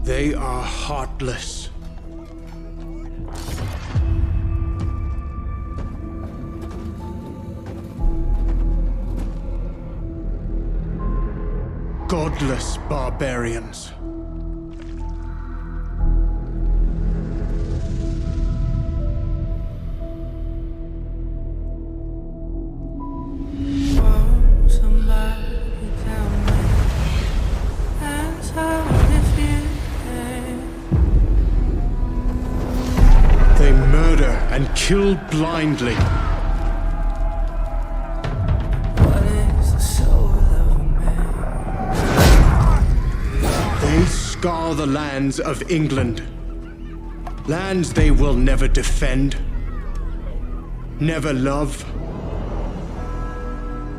They are heartless. Godless barbarians. They murder and kill blindly. They scar the lands of England. Lands they will never defend, never love.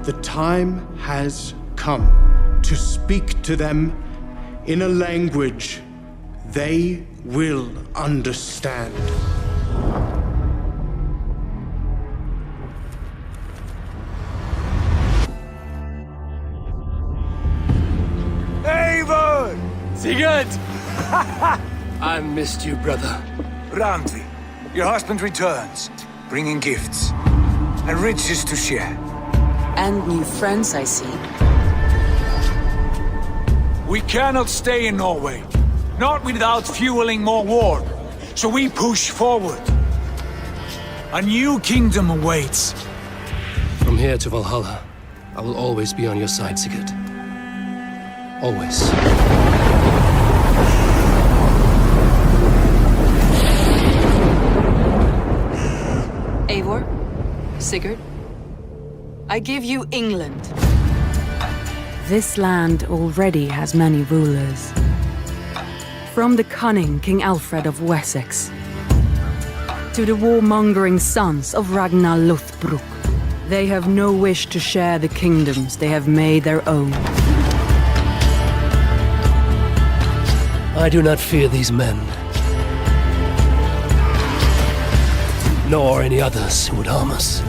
The time has come to speak to them in a language they will understand. Sigurd! I missed you, brother. Randvi, your husband returns, bringing gifts and riches to share. And new friends, I see. We cannot stay in Norway, not without fueling more war. So we push forward. A new kingdom awaits. From here to Valhalla, I will always be on your side, Sigurd. Always. Eivor, Sigurd, I give you England. This land already has many rulers. From the cunning King Alfred of Wessex, to the warmongering sons of Ragnar Lothbrok, they have no wish to share the kingdoms they have made their own. I do not fear these men. Nor any others who would harm us.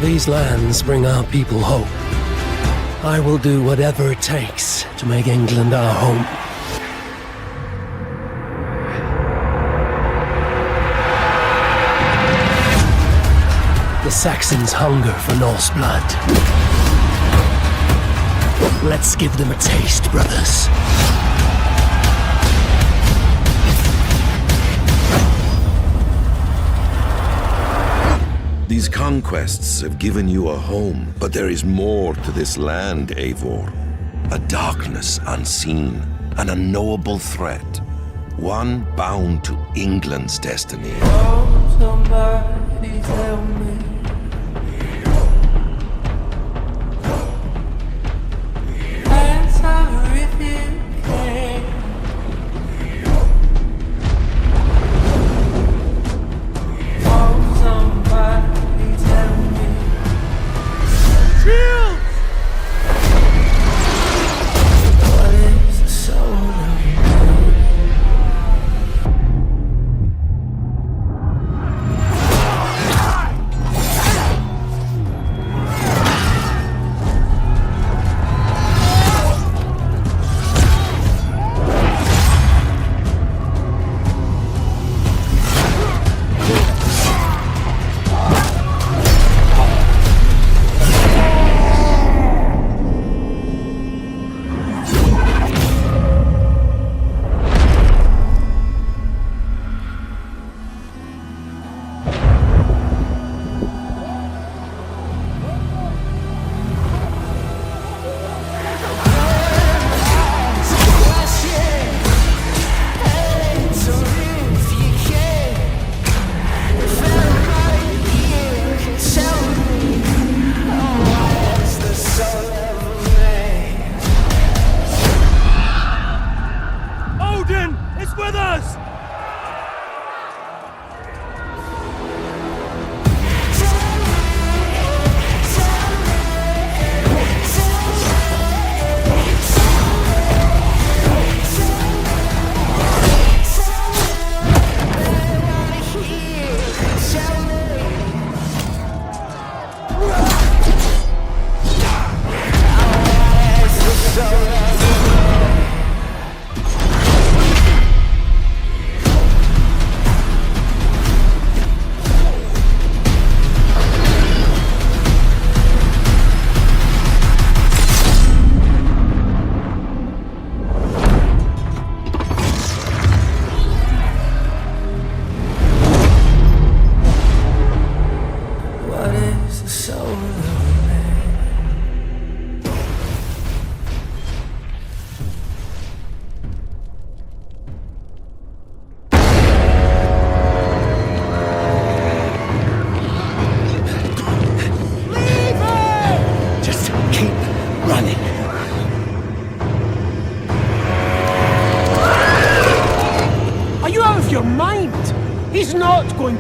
These lands bring our people hope. I will do whatever it takes to make England our home. The Saxons hunger for Norse blood. Let's give them a taste, brothers. These conquests have given you a home, but there is more to this land, Eivor. A darkness unseen, an unknowable threat. One bound to England's destiny. Oh, somebody tell me.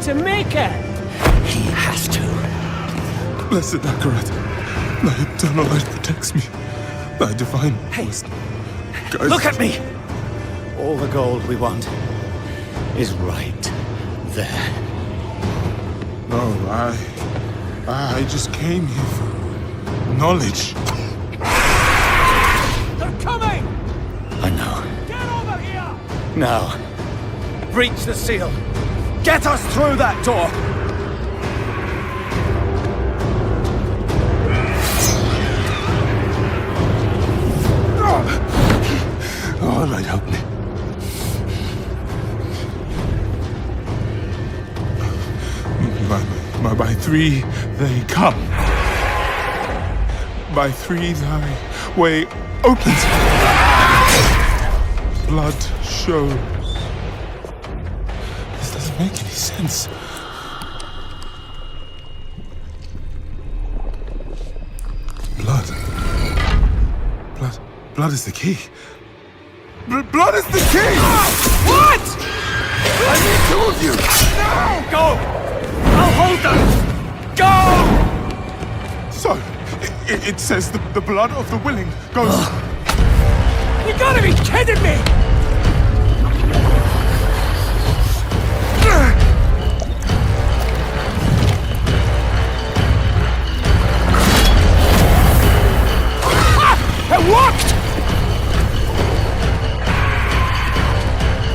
to make it! He has to. Blessed Akarat, thy eternal light protects me. Thy divine wisdom guides Look at me! All the gold we want is right there. No, I just came here for knowledge. They're coming! I know. Get over here! Now, breach the seal. Get us through that door! Oh, Lord, help me. By three they come. By three thy way opens. Blood shows. This doesn't make any sense. Blood is the key. Blood is the key! What? I need two of you! No! Go! I'll hold them! Go! So, it says the blood of the willing goes... You gotta be kidding me! It worked!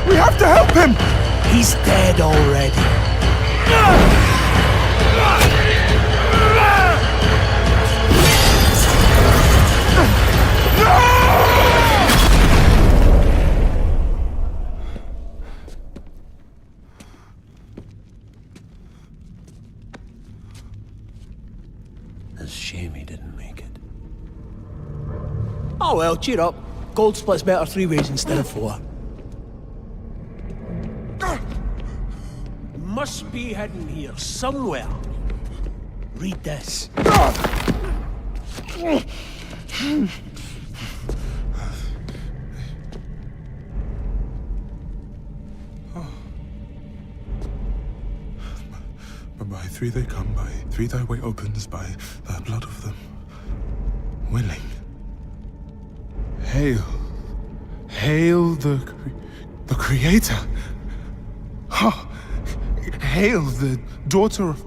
We have to help him! He's dead already. It's a shame he didn't make it. Oh well, cheer up. Gold splits better 3 ways instead of 4. It must be hidden here somewhere. Read this. By three they come, by three thy way opens, by the blood of them willing. Hail. Hail the Creator. Ha! Hail the daughter of...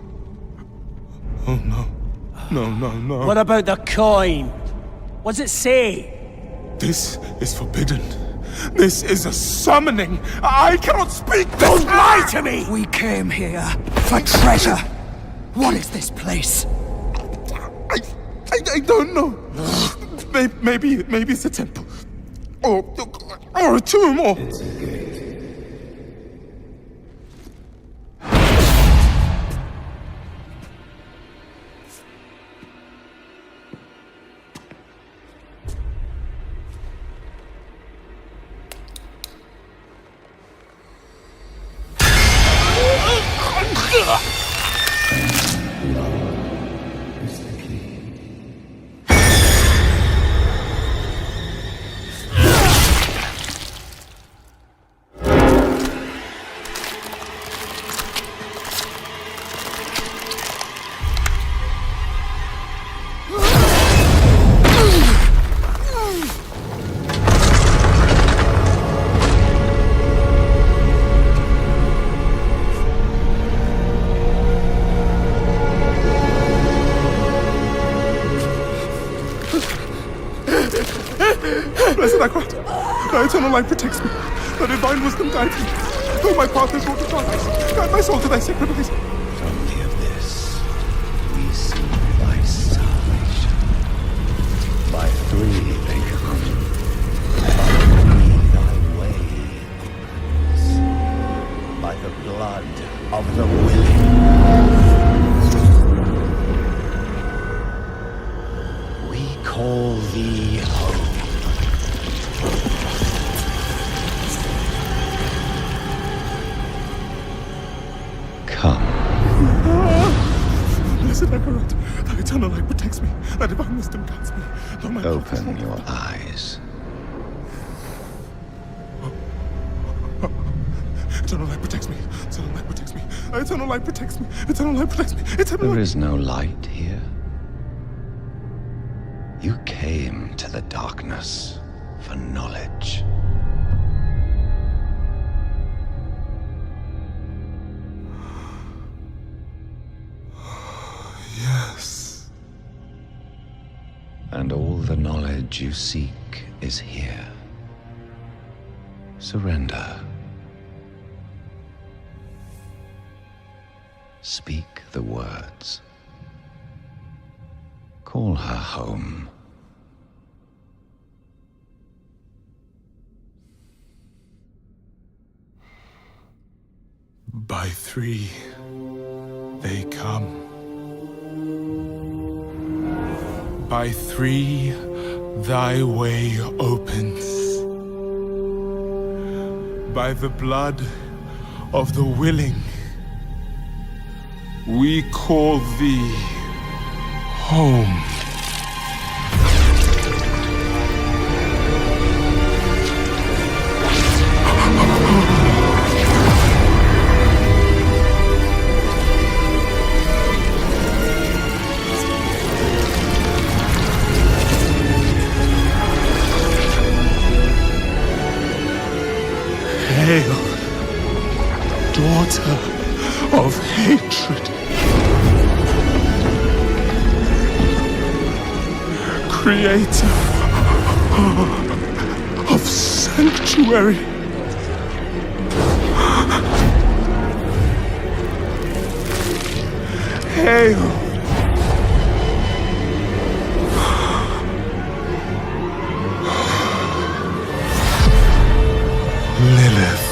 Oh no. No. What about the coin? What's it say? This is forbidden. This is a summoning. I cannot speak this. Don't lie to me! We came here for treasure. What is this place? I don't know. Maybe it's a temple. Or a tomb, or... Blessed Akrat, thy eternal light protects me. Thy divine wisdom guides me. Though my path is wrought with darkness, guide my soul to thy sacred place. From the abyss, we see thy salvation. By three they come. By three thy way. By the blood of the willing. We call thee home. Come. Blessed Akarat, thy eternal light protects me. Thy divine wisdom guides me. Though my path is Open wrought with your darkness. eyes. Eternal light protects me. Eternal light protects me. Eternal light protects me. Eternal light protects me. Eternal light. There is no light here. You came to the darkness for knowledge. Yes. And all the knowledge you seek is here. Surrender. Speak the words. Call her home. By 3, they come. By 3, thy way opens. By the blood of the willing, we call thee home. Hail, daughter of hatred. Creator of sanctuary. Hail, Lilith.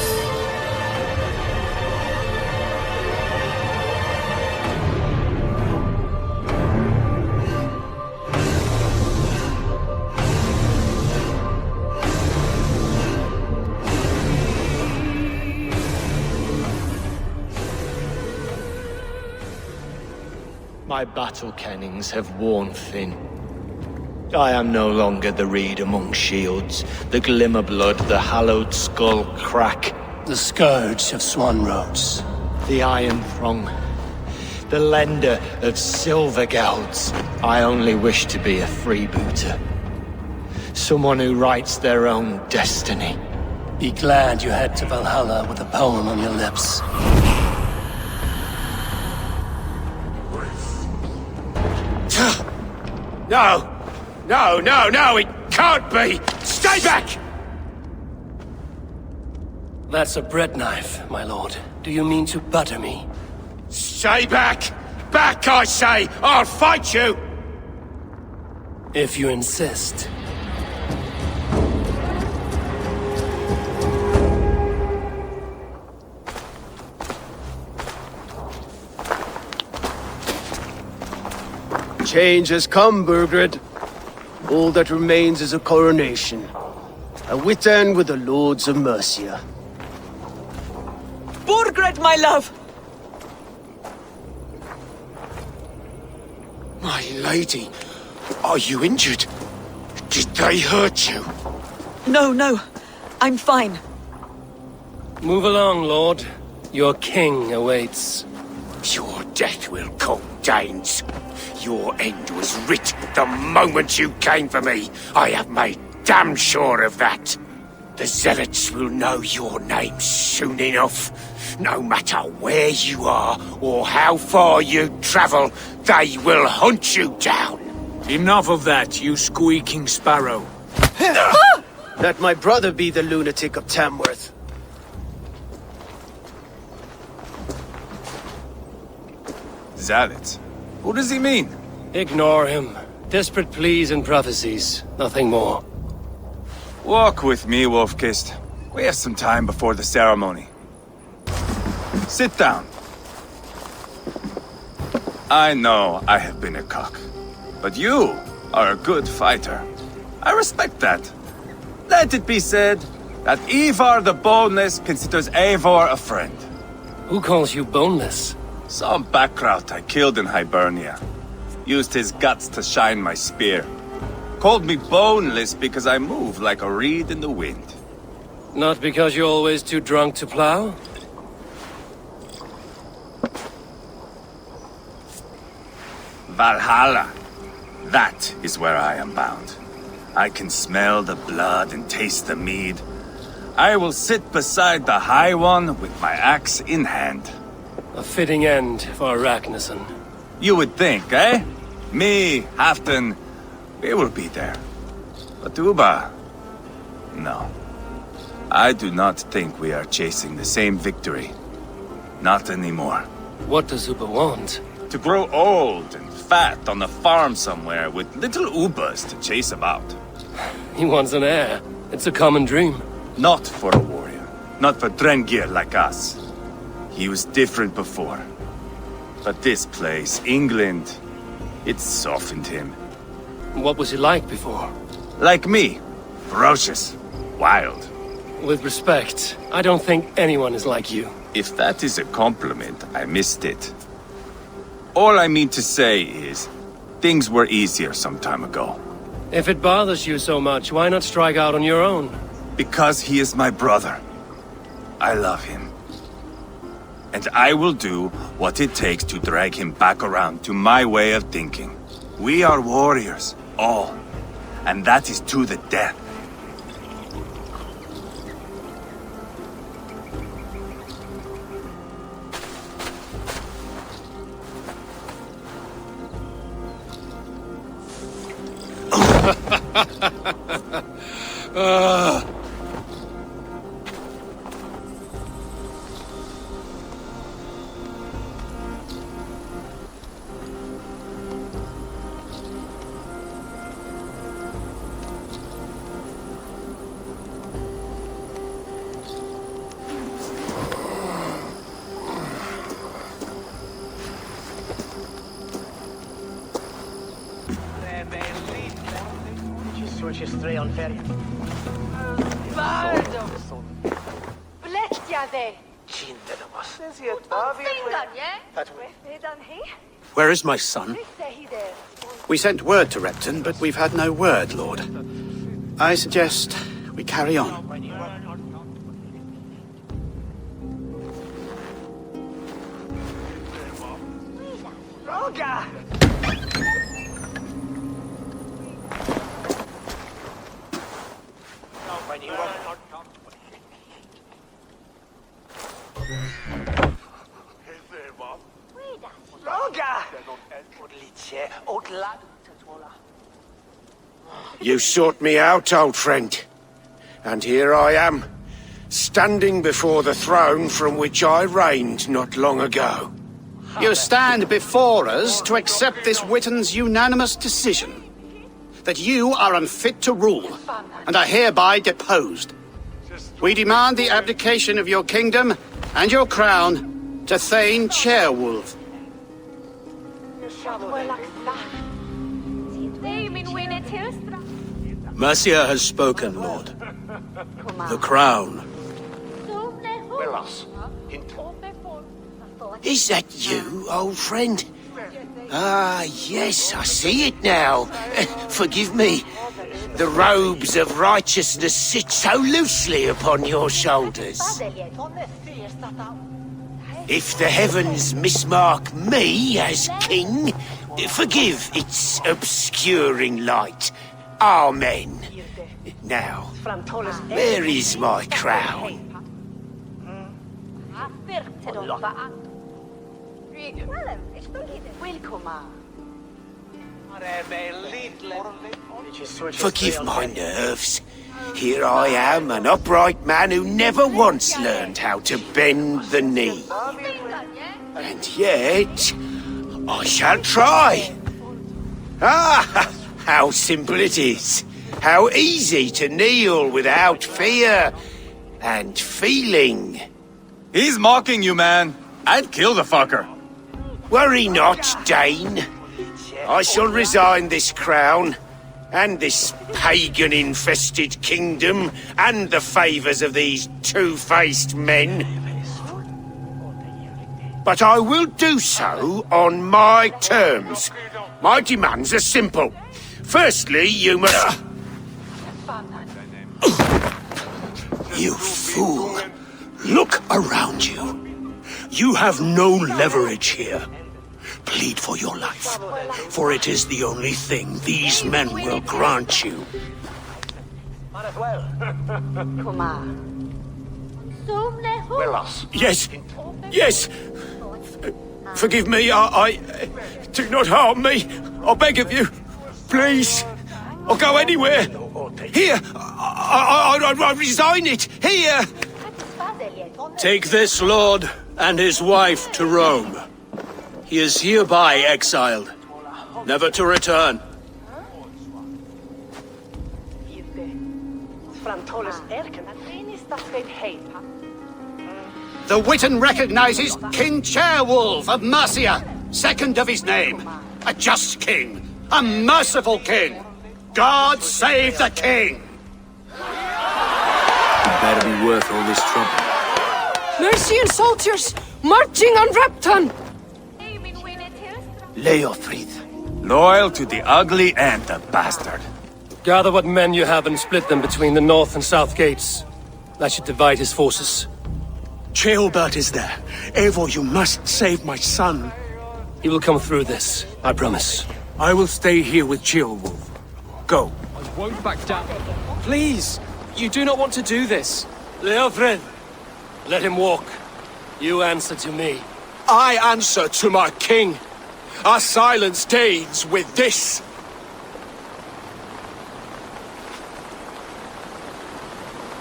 My battle kennings have worn thin. I am no longer the reed among shields, the glimmer blood, the hallowed skull crack. The scourge of Swan Roads. The iron throng, the lender of silver gelds. I only wish to be a freebooter. Someone who writes their own destiny. Be glad you head to Valhalla with a poem on your lips. No! No, no, no, it can't be! Stay back! That's a bread knife, my lord. Do you mean to butter me? Stay back! Back, I say! I'll fight you! If you insist. Change has come, Burgred. All that remains is a coronation. A Witten with the Lords of Mercia. Burgred, my love! My lady, are you injured? Did they hurt you? No, no. I'm fine. Move along, lord. Your king awaits. Your death will come, Danes. Your end was writ the moment you came for me. I have made damn sure of that. The zealots will know your name soon enough. No matter where you are or how far you travel, they will hunt you down. Enough of that, you squeaking sparrow. Let my brother be the lunatic of Tamworth. Zealots? What does he mean? Ignore him. Desperate pleas and prophecies. Nothing more. Walk with me, Wolf-Kissed. We have some time before the ceremony. Sit down. I know I have been a cock, but you are a good fighter. I respect that. Let it be said that Ivar the Boneless considers Eivor a friend. Who calls you boneless? Some backrout I killed in Hibernia. Used his guts to shine my spear. Called me boneless because I move like a reed in the wind. Not because you're always too drunk to plow? Valhalla. That is where I am bound. I can smell the blood and taste the mead. I will sit beside the High One with my axe in hand. A fitting end for Arachneson. You would think, eh? Me, Halfdan, we will be there. But Uba... no. I do not think we are chasing the same victory. Not anymore. What does Uba want? To grow old and fat on a farm somewhere with little Ubas to chase about. He wants an heir. It's a common dream. Not for a warrior. Not for Drengir like us. He was different before. But this place, England, it softened him. What was he like before? Like me. Ferocious. Wild. With respect, I don't think anyone is like you. If that is a compliment, I missed it. All I mean to say is, things were easier some time ago. If it bothers you so much, why not strike out on your own? Because he is my brother. I love him. And I will do what it takes to drag him back around to my way of thinking. We are warriors, all. And that is to the death. Where is my son? We sent word to Repton, but we've had no word, Lord. I suggest we carry on. You sought me out, old friend. And here I am, standing before the throne from which I reigned not long ago. You stand before us to accept this Witten's unanimous decision. That you are unfit to rule, and are hereby deposed. We demand the abdication of your kingdom and your crown to Thane Chairwolf. Mercia has spoken, Lord. The crown. Is that you, old friend? Ah, yes, I see it now. Forgive me. The robes of righteousness sit so loosely upon your shoulders. If the heavens mismark me as king, forgive its obscuring light. Amen. Now, where is my crown? Forgive my nerves. Here I am, an upright man who never once learned how to bend the knee. And yet, I shall try. Ah, how simple it is. How easy to kneel without fear and feeling. He's mocking you, man. I'd kill the fucker. Worry not, Dane. I shall resign this crown, and this pagan-infested kingdom, and the favours of these two-faced men. But I will do so on my terms. My demands are simple. Firstly, you must... You fool. Look around you. You have no leverage here. plead for your life, for it is the only thing these men will grant you. Yes, yes. Forgive me, I do not harm me. I beg of you. Please. I'll go anywhere. Here. I resign it. Here. Take this lord and his wife to Rome. He is hereby exiled, never to return. The Witan recognizes King Chairwolf of Mercia, second of his name. A just king, a merciful king. God save the king! Better be worth all this trouble. Mercian soldiers, marching on Repton! Leofrid. Loyal to the ugly and the bastard. Gather what men you have and split them between the north and south gates. That should divide his forces. Ceolbert is there. Eivor, you must save my son. He will come through this, I promise. I will stay here with Ceolwulf. Go. I won't back down. Please, you do not want to do this. Leofred, let him walk. You answer to me. I answer to my king. I silence Danes with this.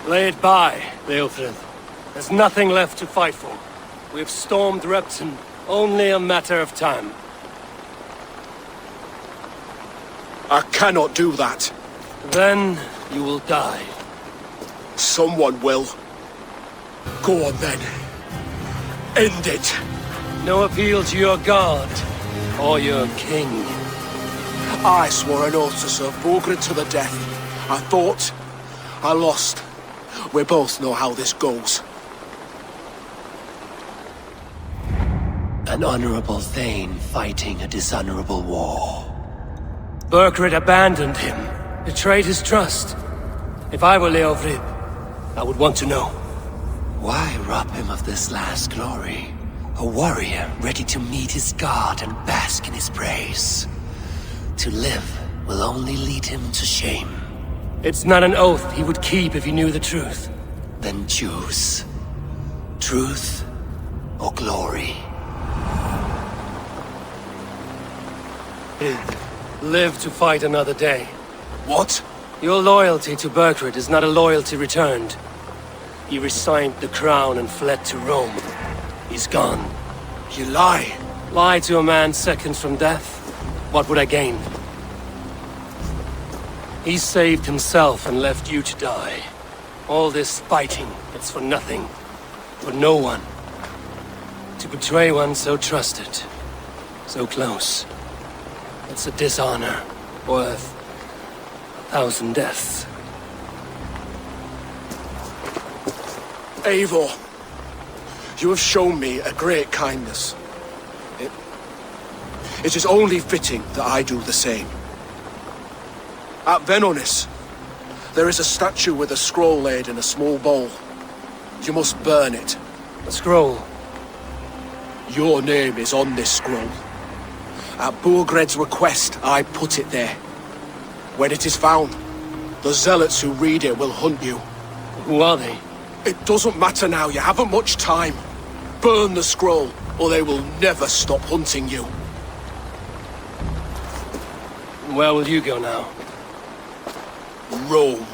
Lay it by, Leofred. There's nothing left to fight for. We've stormed Repton. Only a matter of time. I cannot do that. Then you will die. Someone will. Go on then. End it. No appeal to your god or your king. I swore an oath to serve Borgred to the death. I thought. I lost. We both know how this goes. An honorable Thane fighting a dishonorable war. Burkred abandoned him, betrayed his trust. If I were Leofrid, I would want to know. Why rob him of this last glory? A warrior ready to meet his god and bask in his praise. To live will only lead him to shame. It's not an oath he would keep if he knew the truth. Then choose. Truth or glory. Live to fight another day. What? Your loyalty to Burkred is not a loyalty returned. He resigned the crown and fled to Rome. He's gone. You lie. Lie to a man seconds from death? What would I gain? He saved himself and left you to die. All this fighting, it's for nothing. For no one. To betray one so trusted. So close. It's a dishonor worth 1,000 deaths. Eivor, you have shown me a great kindness. It is only fitting that I do the same. At Venonis, there is a statue with a scroll laid in a small bowl. You must burn it. A scroll? Your name is on this scroll. At Burgred's request, I put it there. When it is found, the zealots who read it will hunt you. Who are they? It doesn't matter now, you haven't much time. Burn the scroll, or they will never stop hunting you. Where will you go now? Rome.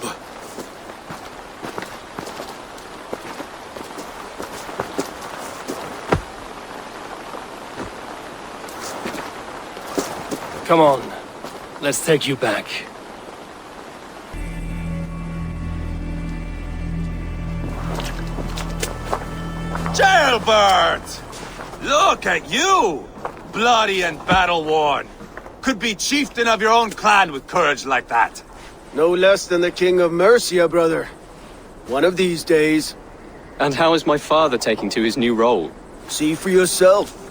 Come on. Let's take you back. Ceolbert! Look at you! Bloody and battle-worn. Could be chieftain of your own clan with courage like that. No less than the King of Mercia, brother. One of these days. And how is my father taking to his new role? See for yourself.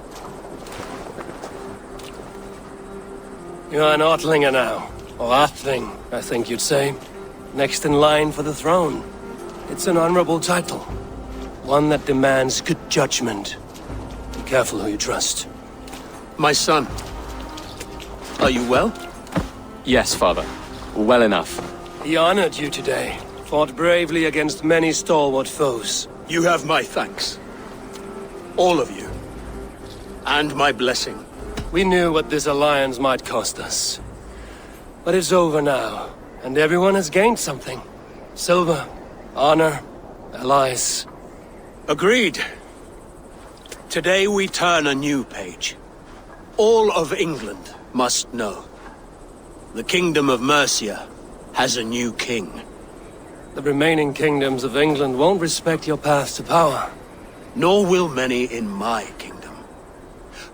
You're an Ortlinger now. Or Athling, I think you'd say. Next in line for the throne. It's an honorable title. One that demands good judgment. Be careful who you trust. My son. Are you well? Yes, father. Well enough. He honored you today. Fought bravely against many stalwart foes. You have my thanks. All of you. And my blessing. We knew what this alliance might cost us. But it's over now, and everyone has gained something. Silver, honor, allies. Agreed. Today we turn a new page. All of England must know. The Kingdom of Mercia has a new king. The remaining kingdoms of England won't respect your path to power. Nor will many in my kingdom.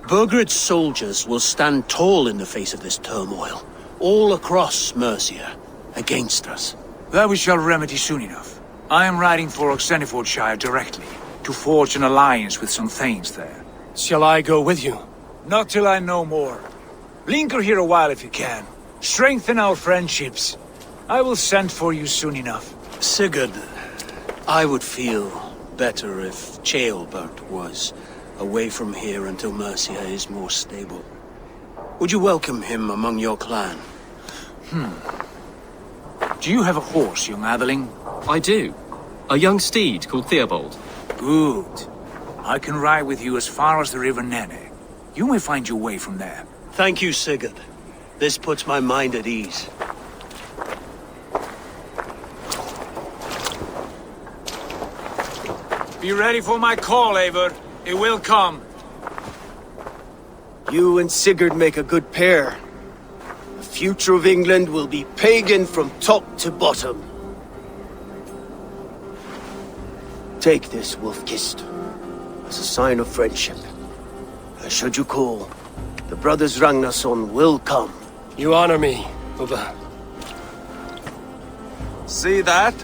Burgred's soldiers will stand tall in the face of this turmoil, all across Mercia, against us. That we shall remedy soon enough. I am riding for Oxenfordshire directly, to forge an alliance with some thanes there. Shall I go with you? Not till I know more. Linger here a while if you can. Strengthen our friendships. I will send for you soon enough. Sigurd, I would feel better if Ceolbert was away from here until Mercia is more stable. Would you welcome him among your clan? Do you have a horse, young Atheling? I do. A young steed called Theobald. Good. I can ride with you as far as the River Nene. You may find your way from there. Thank you, Sigurd. This puts my mind at ease. Be ready for my call, Eivor. It will come. You and Sigurd make a good pair. The future of England will be pagan from top to bottom. Take this, Wolf-Kissed, as a sign of friendship. And should you call, the brothers Ragnarsson will come. You honor me, Ubba. See that?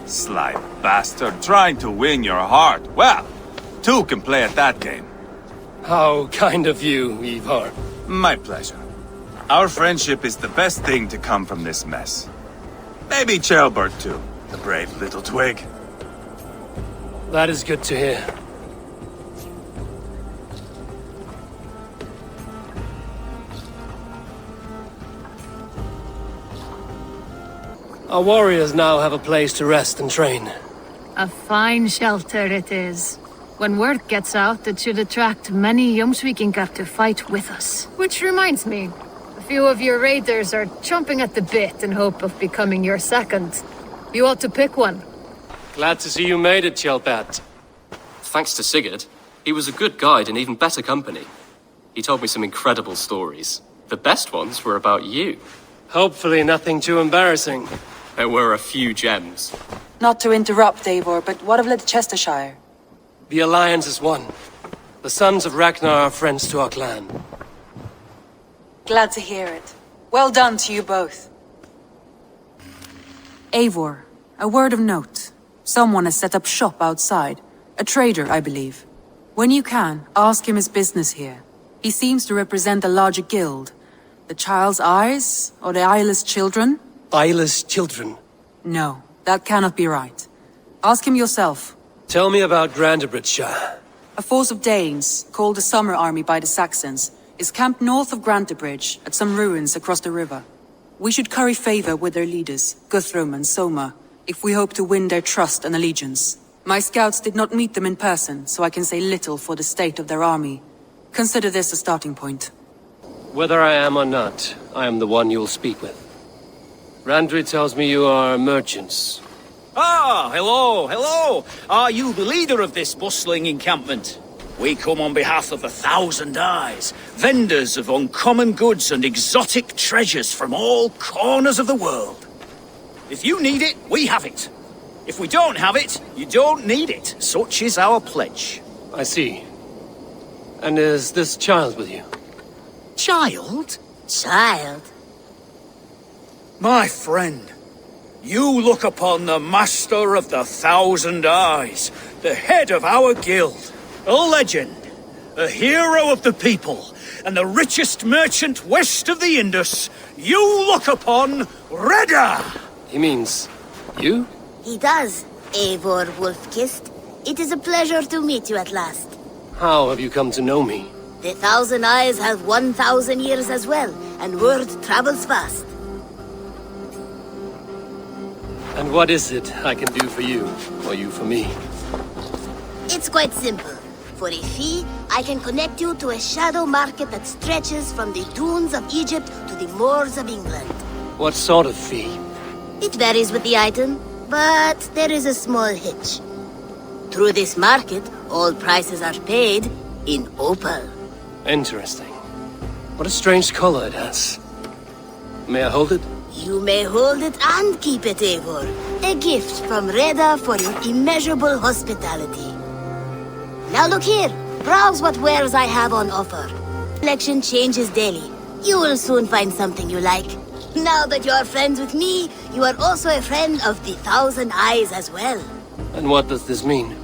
Sly bastard trying to win your heart. Well, two can play at that game. How kind of you, Ivar. My pleasure. Our friendship is the best thing to come from this mess. Maybe Ceolbert too, the brave little twig. That is good to hear. Our warriors now have a place to rest and train. A fine shelter it is. When word gets out, it should attract many Jomsvikingar to fight with us. Which reminds me, a few of your raiders are chomping at the bit in hope of becoming your second. You ought to pick one. Glad to see you made it, Ceolbert. Thanks to Sigurd, he was a good guide and even better company. He told me some incredible stories. The best ones were about you. Hopefully nothing too embarrassing. There were a few gems. Not to interrupt, Eivor, but what of Leicestershire? The Alliance is one. The sons of Ragnar are friends to our clan. Glad to hear it. Well done to you both. Eivor, a word of note. Someone has set up shop outside. A trader, I believe. When you can, ask him his business here. He seems to represent a larger guild. The Child's Eyes, or the Eyeless Children? Eyeless children? No, that cannot be right. Ask him yourself. Tell me about Grantebridgeshire. A force of Danes, called the Summer Army by the Saxons, is camped north of Grantebridge, at some ruins across the river. We should curry favor with their leaders, Guthrum and Soma, if we hope to win their trust and allegiance. My scouts did not meet them in person, so I can say little for the state of their army. Consider this a starting point. Whether I am or not, I am the one you'll speak with. Randri tells me you are merchants. Ah, hello. Are you the leader of this bustling encampment? We come on behalf of 1,000 Eyes, vendors of uncommon goods and exotic treasures from all corners of the world. If you need it, we have it. If we don't have it, you don't need it. Such is our pledge. I see. And is this child with you? Child? Child? My friend, you look upon the master of the 1,000 Eyes, the head of our guild, a legend, a hero of the people, and the richest merchant west of the Indus. You look upon Reda! He means you? He does, Eivor Wolf-Kissed. It is a pleasure to meet you at last. How have you come to know me? The Thousand Eyes have 1,000 years as well, and word travels fast. And what is it I can do for you, or you for me? It's quite simple. For a fee, I can connect you to a shadow market that stretches from the dunes of Egypt to the moors of England. What sort of fee? It varies with the item, but there is a small hitch. Through this market, all prices are paid in opal. Interesting. What a strange color it has. May I hold it? You may hold it and keep it, Eivor. A gift from Reda for your immeasurable hospitality. Now look here. Browse what wares I have on offer. Collection changes daily. You will soon find something you like. Now that you are friends with me, you are also a friend of the Thousand Eyes as well. And what does this mean?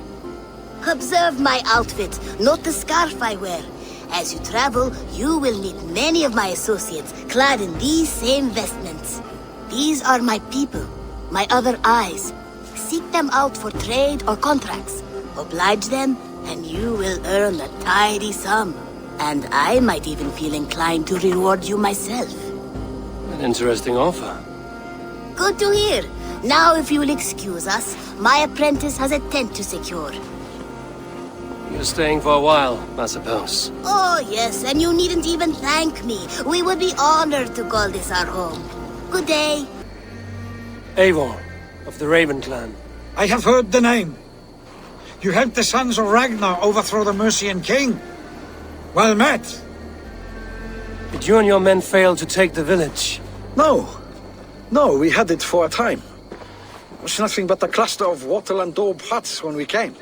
Observe my outfit, note the scarf I wear. As you travel, you will meet many of my associates, clad in these same vestments. These are my people, my other eyes. Seek them out for trade or contracts. Oblige them, and you will earn a tidy sum. And I might even feel inclined to reward you myself. An interesting offer. Good to hear. Now, if you will excuse us, my apprentice has a tent to secure. You're staying for a while, I suppose. Oh, yes, and you needn't even thank me. We would be honored to call this our home. Good day. Eivor, of the Raven clan. I have heard the name. You helped the sons of Ragnar overthrow the Mercian king. Well met. Did you and your men fail to take the village? No. No, we had it for a time. It was nothing but a cluster of wattle and daub huts when we came.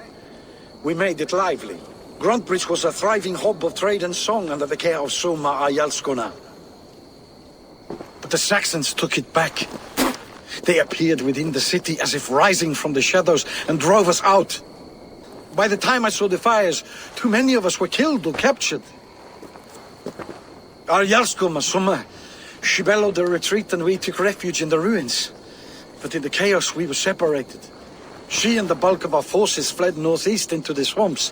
We made it lively. Gruntbridge was a thriving hub of trade and song under the care of Soma Ayalskona. But the Saxons took it back. They appeared within the city as if rising from the shadows and drove us out. By the time I saw the fires, too many of us were killed or captured. Ayalskona, Soma, she bellowed a retreat and we took refuge in the ruins. But in the chaos we were separated. She and the bulk of our forces fled northeast into the swamps.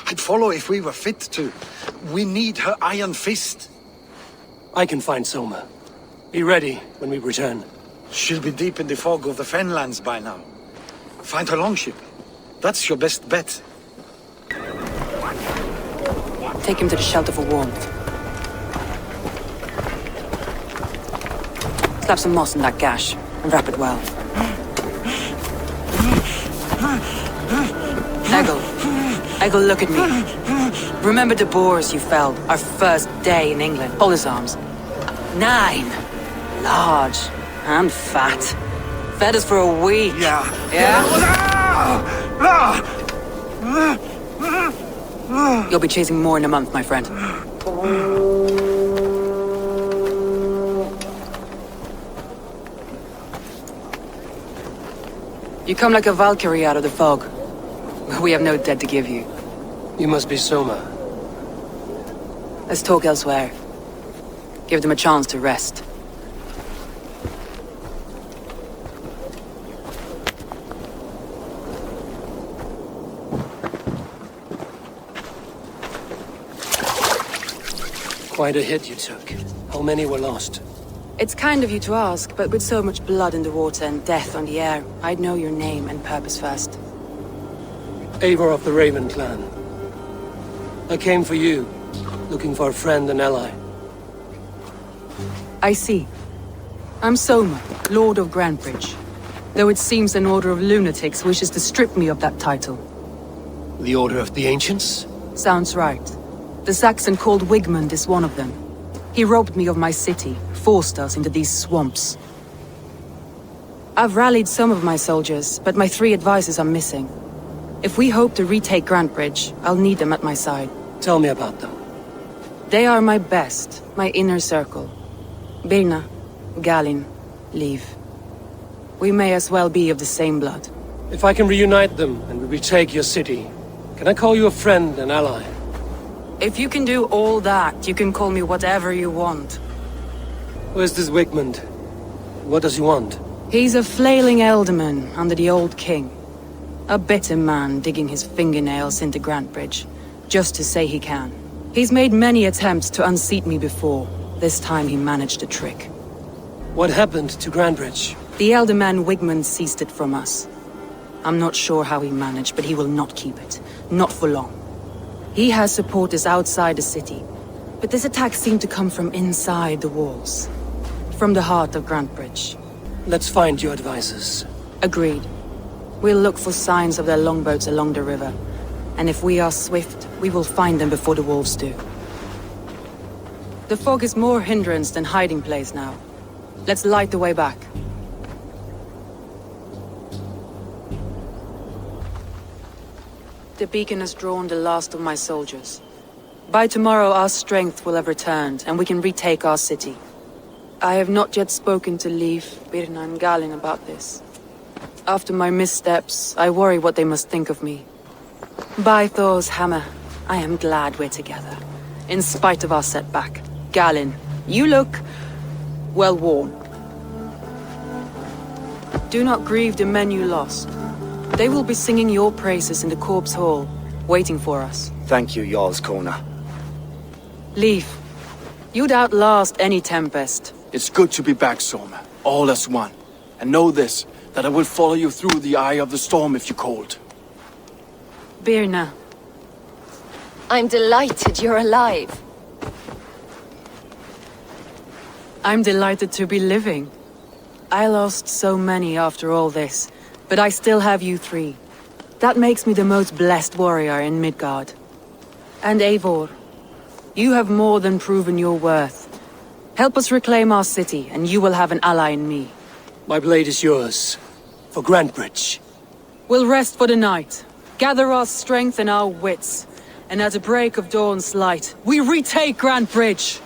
I'd follow if we were fit to. We need her iron fist. I can find Soma. Be ready when we return. She'll be deep in the fog of the Fenlands by now. Find her longship. That's your best bet. Take him to the shelter for warmth. Slap some moss in that gash and wrap it well. Eggle, look at me. Remember the boars you felled our first day in England? Hold his arms. 9. Large and fat. Fed us for a week. Yeah? You'll be chasing more in a month, my friend. You come like a Valkyrie out of the fog. We have no debt to give you. You must be Soma. Let's talk elsewhere. Give them a chance to rest. Quite a hit you took. How many were lost? It's kind of you to ask, but with so much blood in the water and death on the air, I'd know your name and purpose first. Eivor of the Raven clan. I came for you, looking for a friend and ally. I see. I'm Soma, Lord of Grantbridge. Though it seems an order of lunatics wishes to strip me of that title. The Order of the Ancients? Sounds right. The Saxon called Wigmund is one of them. He robbed me of my city, forced us into these swamps. I've rallied some of my soldiers, but my 3 advisors are missing. If we hope to retake Grantbridge, I'll need them at my side. Tell me about them. They are my best, my inner circle. Birna, Galin, Liv. We may as well be of the same blood. If I can reunite them and we retake your city, can I call you a friend and ally? If you can do all that, you can call me whatever you want. Where's this Wigmund? What does he want? He's a flailing elderman under the old king. A bitter man digging his fingernails into Grantbridge, just to say he can. He's made many attempts to unseat me before. This time he managed a trick. What happened to Grantebridge? The elder man Wigmund seized it from us. I'm not sure how he managed, but he will not keep it. Not for long. He has supporters outside the city, but this attack seemed to come from inside the walls. From the heart of Grantebridge. Let's find your advisors. Agreed. We'll look for signs of their longboats along the river. And if we are swift, we will find them before the wolves do. The fog is more hindrance than hiding place now. Let's light the way back. The beacon has drawn the last of my soldiers. By tomorrow our strength will have returned, and we can retake our city. I have not yet spoken to Leif, Birna and Galin about this. After my missteps, I worry what they must think of me. By Thor's hammer, I am glad we're together. In spite of our setback. Galin, you look well worn. Do not grieve the men you lost. They will be singing your praises in the Corpse Hall, waiting for us. Thank you, Jarl's Corner. Leif, you'd outlast any tempest. It's good to be back, Soma. All as one. And know this, that I will follow you through the eye of the storm if you called. Birna. I'm delighted you're alive. I'm delighted to be living. I lost so many after all this, but I still have you three. That makes me the most blessed warrior in Midgard. And Eivor, you have more than proven your worth. Help us reclaim our city, and you will have an ally in me. My blade is yours. For Grantebridge. We'll rest for the night. Gather our strength and our wits. And at the break of dawn's light, we retake Grantebridge!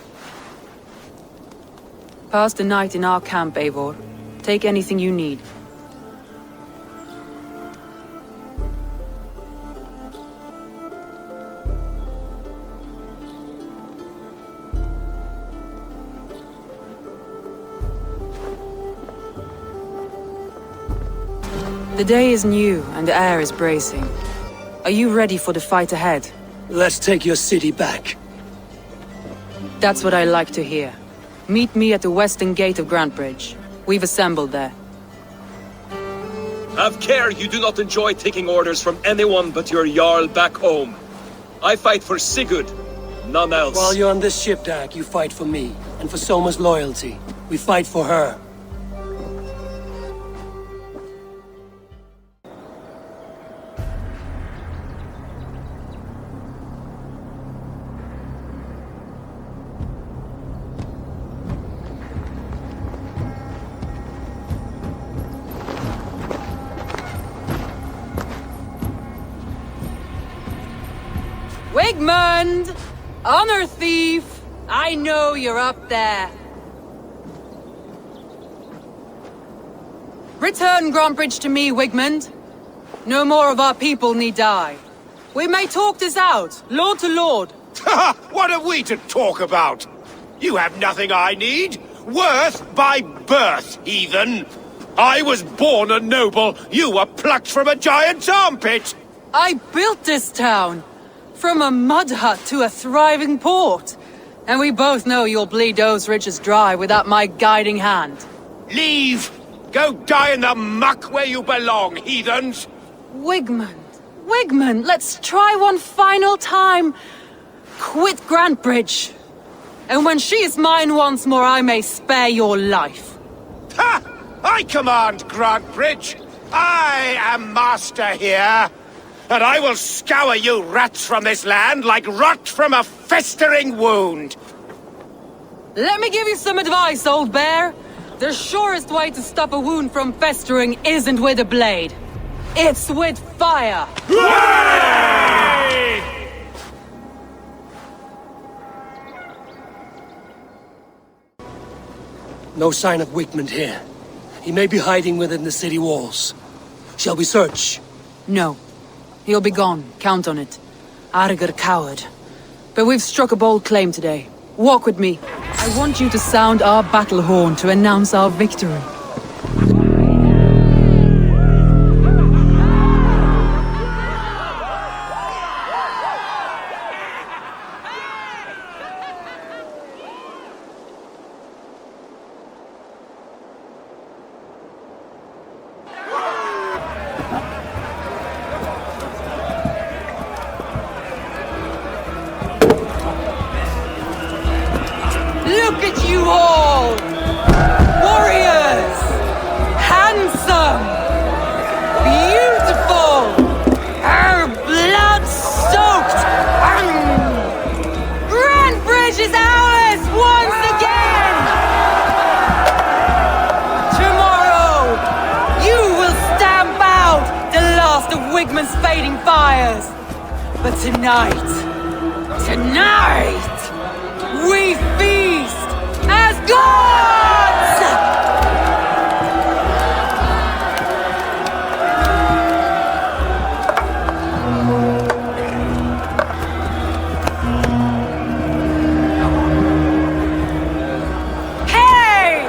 Pass the night in our camp, Eivor. Take anything you need. The day is new, and the air is bracing. Are you ready for the fight ahead? Let's take your city back. That's what I like to hear. Meet me at the western gate of Grantebridge. We've assembled there. Have care you do not enjoy taking orders from anyone but your Jarl back home. I fight for Sigurd, none else. While you're on this ship, Dag, you fight for me, and for Soma's loyalty. We fight for her. Wigmund! Honor thief! I know you're up there. Return Grantebridge to me, Wigmund. No more of our people need die. We may talk this out, lord to lord. What are we to talk about? You have nothing I need. Worth by birth, heathen. I was born a noble. You were plucked from a giant's armpit. I built this town. From a mud hut to a thriving port. And we both know you'll bleed those riches dry without my guiding hand. Leave! Go die in the muck where you belong, heathens! Wigmund, let's try one final time. Quit Grantebridge. And when she is mine once more, I may spare your life. Ha! I command Grantebridge. I am master here. And I will scour you rats from this land like rot from a festering wound. Let me give you some advice, old bear. The surest way to stop a wound from festering isn't with a blade. It's with fire. No sign of Wigmund here. He may be hiding within the city walls. Shall we search? No. He'll be gone, count on it. Arger coward. But we've struck a bold claim today. Walk with me. I want you to sound our battle horn to announce our victory. Look at you all! Warriors! Handsome! Beautiful! Blood-soaked! Grantbridge is ours once again! Tomorrow, you will stamp out the last of Wigman's fading fires. But tonight, we feast as gods! Hey!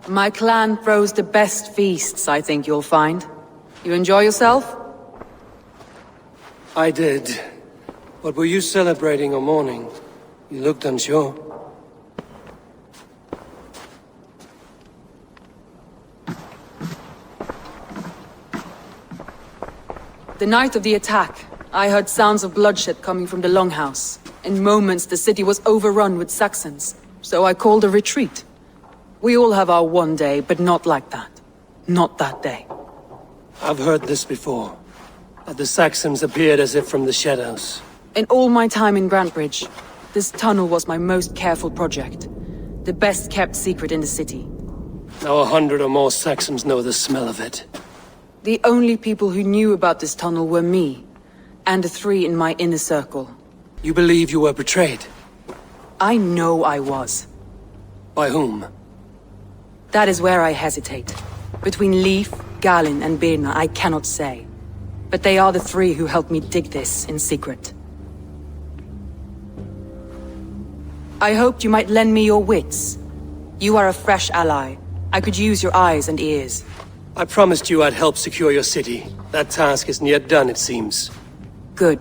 My clan throws the best feasts, I think you'll find. You enjoy yourself? I did. But were you celebrating or mourning? You looked unsure. The night of the attack, I heard sounds of bloodshed coming from the Longhouse. In moments, the city was overrun with Saxons, so I called a retreat. We all have our one day, but not like that. Not that day. I've heard this before. That the Saxons appeared as if from the shadows. In all my time in Grantbridge, this tunnel was my most careful project. The best kept secret in the city. Now 100 or more Saxons know the smell of it. The only people who knew about this tunnel were me, and the 3 in my inner circle. You believe you were betrayed? I know I was. By whom? That is where I hesitate. Between Leif, Galin, and Birna, I cannot say. But they are the 3 who helped me dig this in secret. I hoped you might lend me your wits. You are a fresh ally. I could use your eyes and ears. I promised you I'd help secure your city. That task isn't yet done, it seems. Good.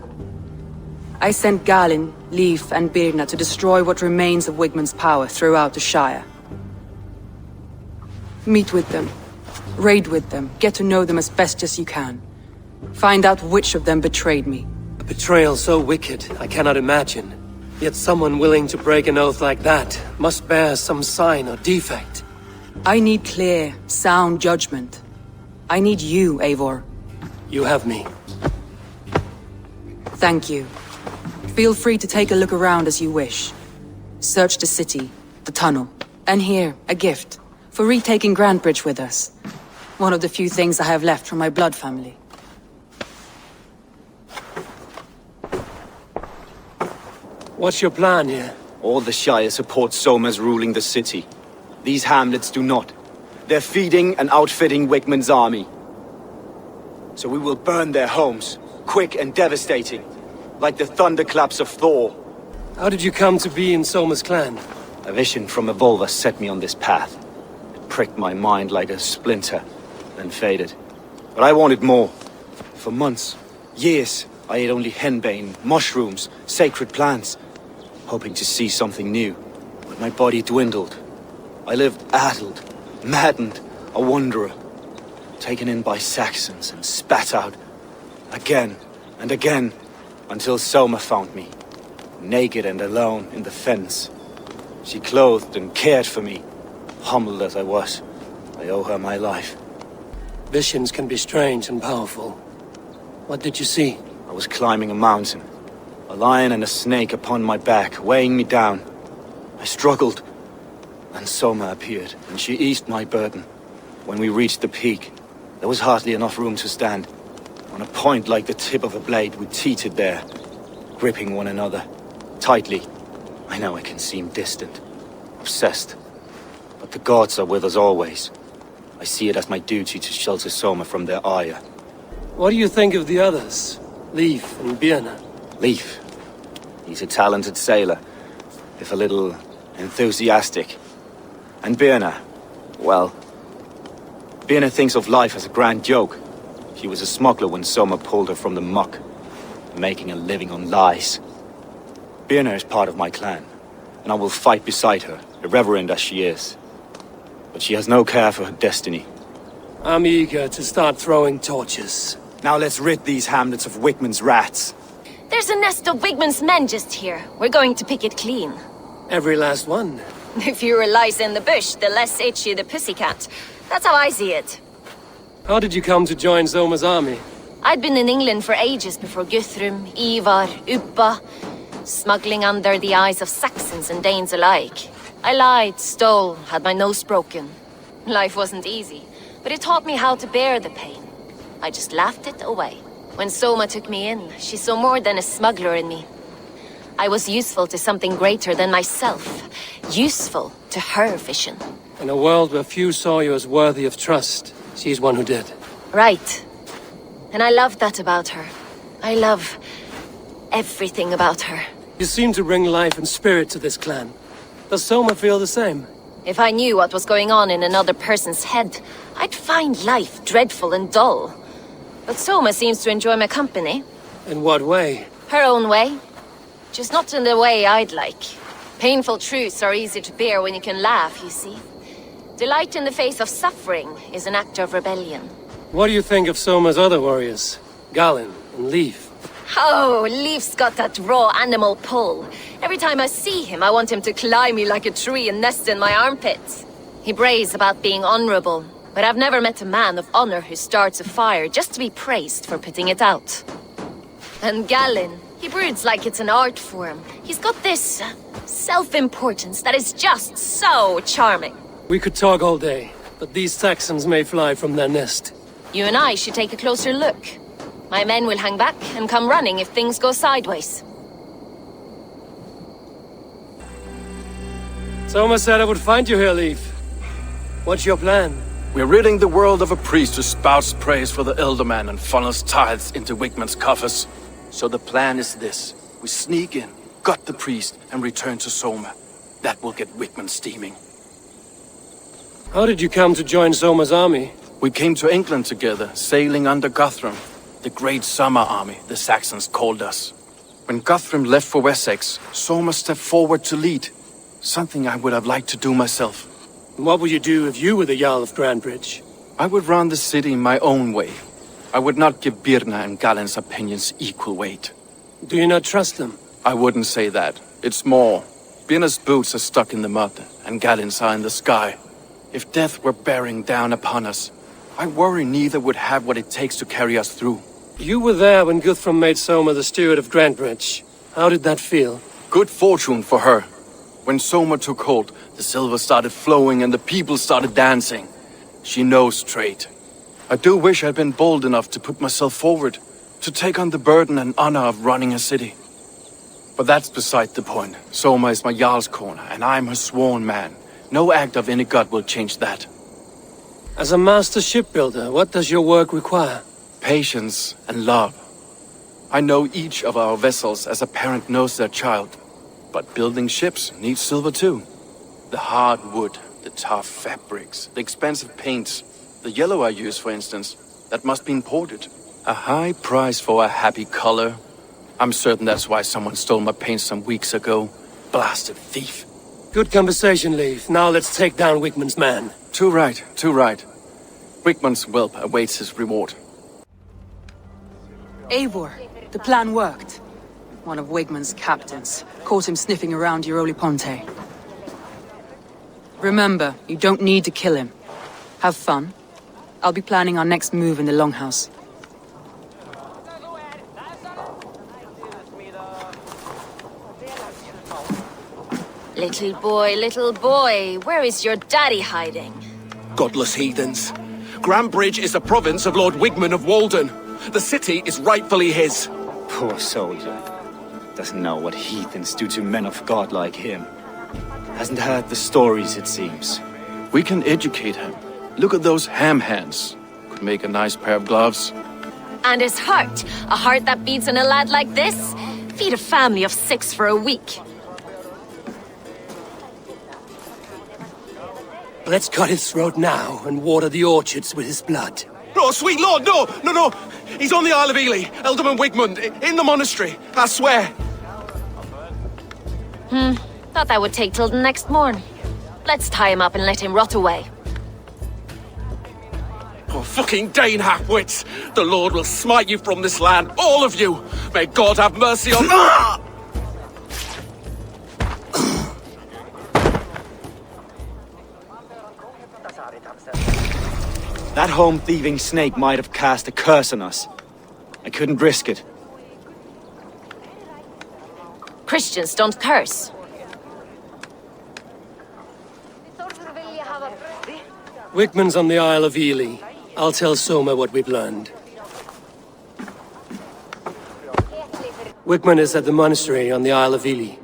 I sent Galin, Leif, and Birna to destroy what remains of Wigman's power throughout the Shire. Meet with them. Raid with them. Get to know them as best as you can. Find out which of them betrayed me. A betrayal so wicked, I cannot imagine. Yet someone willing to break an oath like that must bear some sign or defect. I need clear, sound judgment. I need you, Eivor. You have me. Thank you. Feel free to take a look around as you wish. Search the city, the tunnel, and here, a gift. For retaking Grantbridge with us. One of the few things I have left from my blood family. What's your plan here? All the Shire support Soma's ruling the city. These hamlets do not. They're feeding and outfitting Wigman's army. So we will burn their homes, quick and devastating, like the thunderclaps of Thor. How did you come to be in Soma's clan? A vision from Evolva set me on this path. It pricked my mind like a splinter, then faded. But I wanted more. For months, years, I ate only henbane, mushrooms, sacred plants, hoping to see something new. But my body dwindled. I lived addled, maddened, a wanderer, taken in by Saxons and spat out again and again, until Soma found me, naked and alone in the fens. She clothed and cared for me, humbled as I was. I owe her my life. Visions can be strange and powerful. What did you see? I was climbing a mountain, a lion and a snake upon my back, weighing me down. I struggled. And Soma appeared, and she eased my burden. When we reached the peak, there was hardly enough room to stand. On a point like the tip of a blade, we teetered there, gripping one another, tightly. I know it can seem distant, obsessed, but the gods are with us always. I see it as my duty to shelter Soma from their ire. What do you think of the others? Leif and Birna? Leif. He's a talented sailor, if a little enthusiastic. And Birna, well, Birna thinks of life as a grand joke. She was a smuggler when Soma pulled her from the muck, making a living on lies. Birna is part of my clan, and I will fight beside her, irreverent as she is. But she has no care for her destiny. I'm eager to start throwing torches. Now let's rid these hamlets of Wigman's rats. There's a nest of Wigman's men just here. We're going to pick it clean. Every last one. The fewer lies in the bush, the less itchy the pussycat. That's how I see it. How did you come to join Soma's army? I'd been in England for ages before Guthrum, Ivar, Uppa, smuggling under the eyes of Saxons and Danes alike. I lied, stole, had my nose broken. Life wasn't easy, but it taught me how to bear the pain. I just laughed it away. When Soma took me in, she saw more than a smuggler in me. I was useful to something greater than myself. Useful to her vision. In a world where few saw you as worthy of trust, she's one who did. Right. And I love that about her. I love everything about her. You seem to bring life and spirit to this clan. Does Soma feel the same? If I knew what was going on in another person's head, I'd find life dreadful and dull. But Soma seems to enjoy my company. In what way? Her own way. Just not in the way I'd like. Painful truths are easy to bear when you can laugh, you see. Delight in the face of suffering is an act of rebellion. What do you think of Soma's other warriors? Galen and Leaf? Oh, Leaf's got that raw animal pull. Every time I see him, I want him to climb me like a tree and nest in my armpits. He brays about being honorable, but I've never met a man of honor who starts a fire just to be praised for putting it out. And Galen, he broods like it's an art form. He's got this self-importance that is just so charming. We could talk all day, but these Saxons may fly from their nest. You and I should take a closer look. My men will hang back and come running if things go sideways. Soma said I would find you here, Leaf. What's your plan? We're ridding the world of a priest who spouts praise for the Elderman and funnels tithes into Wigman's coffers. So the plan is this. We sneak in, gut the priest, and return to Soma. That will get Wigman steaming. How did you come to join Soma's army? We came to England together, sailing under Guthrum. The Great Summer Army, the Saxons called us. When Guthrum left for Wessex, Soma stepped forward to lead. Something I would have liked to do myself. What would you do if you were the Jarl of Grandbridge? I would run the city my own way. I would not give Birna and Galen's opinions equal weight. Do you not trust them? I wouldn't say that. It's more. Birna's boots are stuck in the mud, and Galen's are in the sky. If death were bearing down upon us, I worry neither would have what it takes to carry us through. You were there when Guthrum made Soma the steward of Grandbridge. How did that feel? Good fortune for her. When Soma took hold, the silver started flowing and the people started dancing. She knows trade. I do wish I'd been bold enough to put myself forward, to take on the burden and honor of running a city. But that's beside the point. Soma is my Jarl's corner, and I'm her sworn man. No act of any god will change that. As a master shipbuilder, what does your work require? Patience and love. I know each of our vessels as a parent knows their child. But building ships needs silver too. The hard wood, the tough fabrics, the expensive paints. The yellow I use, for instance, that must be imported. A high price for a happy color. I'm certain that's why someone stole my paint some weeks ago. Blasted thief. Good conversation, Leaf. Now let's take down Wigman's man. Too right, too right. Wigman's whelp awaits his reward. Eivor, the plan worked. One of Wigman's captains caught him sniffing around Euroli Ponte. Remember, you don't need to kill him. Have fun. I'll be planning our next move in the Longhouse. Little boy, where is your daddy hiding? Godless heathens. Grandbridge is the province of Lord Wigman of Walden. The city is rightfully his. Poor soldier. Doesn't know what heathens do to men of God like him. Hasn't heard the stories, it seems. We can educate him. Look at those ham hands. Could make a nice pair of gloves. And his heart. A heart that beats in a lad like this? Feed a family of 6 for a week. Let's cut his throat now and water the orchards with his blood. Oh, sweet lord, no! No, no! He's on the Isle of Ely, Ealdorman Wigmund, in the monastery, I swear. Thought that would take till the next morn. Let's tie him up and let him rot away. Oh, fucking Dane half-wits! The Lord will smite you from this land, all of you! May God have mercy on... That home-thieving snake might have cast a curse on us. I couldn't risk it. Christians don't curse. Wigmund's on the Isle of Ely. I'll tell Soma what we've learned. Wigmund is at the monastery on the Isle of Ely.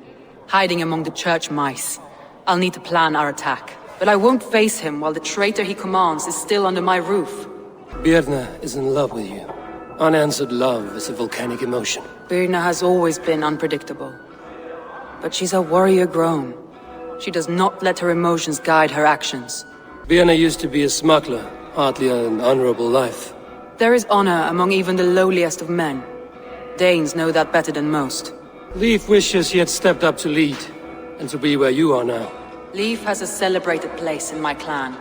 Hiding among the church mice. I'll need to plan our attack. But I won't face him while the traitor he commands is still under my roof. Birna is in love with you. Unanswered love is a volcanic emotion. Birna has always been unpredictable. But she's a warrior grown. She does not let her emotions guide her actions. Birna used to be a smuggler, hardly an honorable life. There is honor among even the lowliest of men. Danes know that better than most. Leif wishes he had stepped up to lead, and to be where you are now. Leif has a celebrated place in my clan.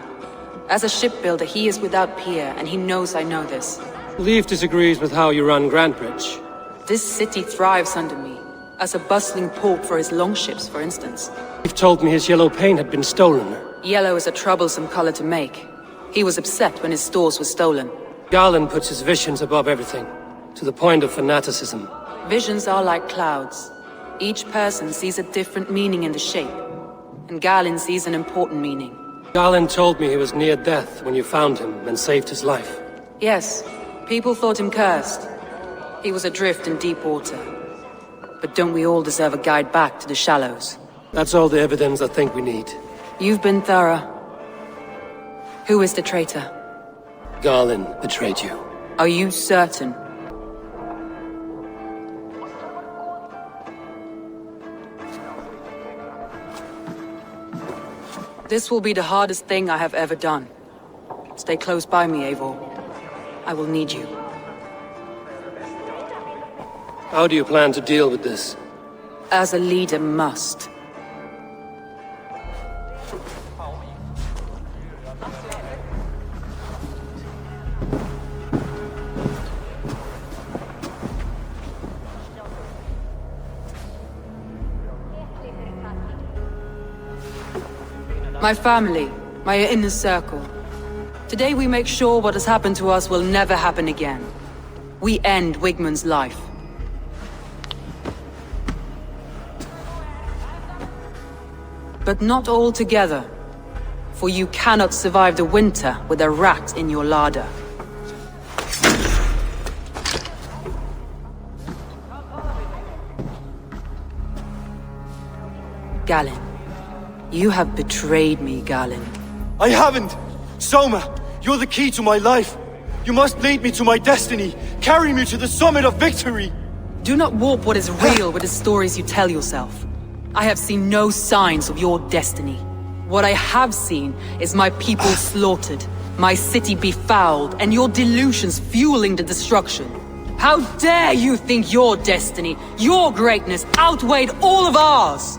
As a shipbuilder, he is without peer, and he knows I know this. Leif disagrees with how you run Grantebridge. This city thrives under me, as a bustling port for his longships, for instance. Leif told me his yellow paint had been stolen. Yellow is a troublesome color to make. He was upset when his stores were stolen. Garland puts his visions above everything, to the point of fanaticism. Visions are like clouds. Each person sees a different meaning in the shape. And Galen sees an important meaning. Galen told me he was near death when you found him and saved his life. Yes, people thought him cursed. He was adrift in deep water. But don't we all deserve a guide back to the shallows? That's all the evidence I think we need. You've been thorough. Who is the traitor? Galen betrayed you. Are you certain? This will be the hardest thing I have ever done. Stay close by me, Eivor. I will need you. How do you plan to deal with this? As a leader must. My family, my inner circle. Today we make sure what has happened to us will never happen again. We end Wigmund's life. But not all together. For you cannot survive the winter with a rat in your larder. Galen. You have betrayed me, Galen. I haven't! Soma, you're the key to my life. You must lead me to my destiny. Carry me to the summit of victory. Do not warp what is real with the stories you tell yourself. I have seen no signs of your destiny. What I have seen is my people slaughtered, my city befouled, and your delusions fueling the destruction. How dare you think your destiny, your greatness, outweighed all of ours?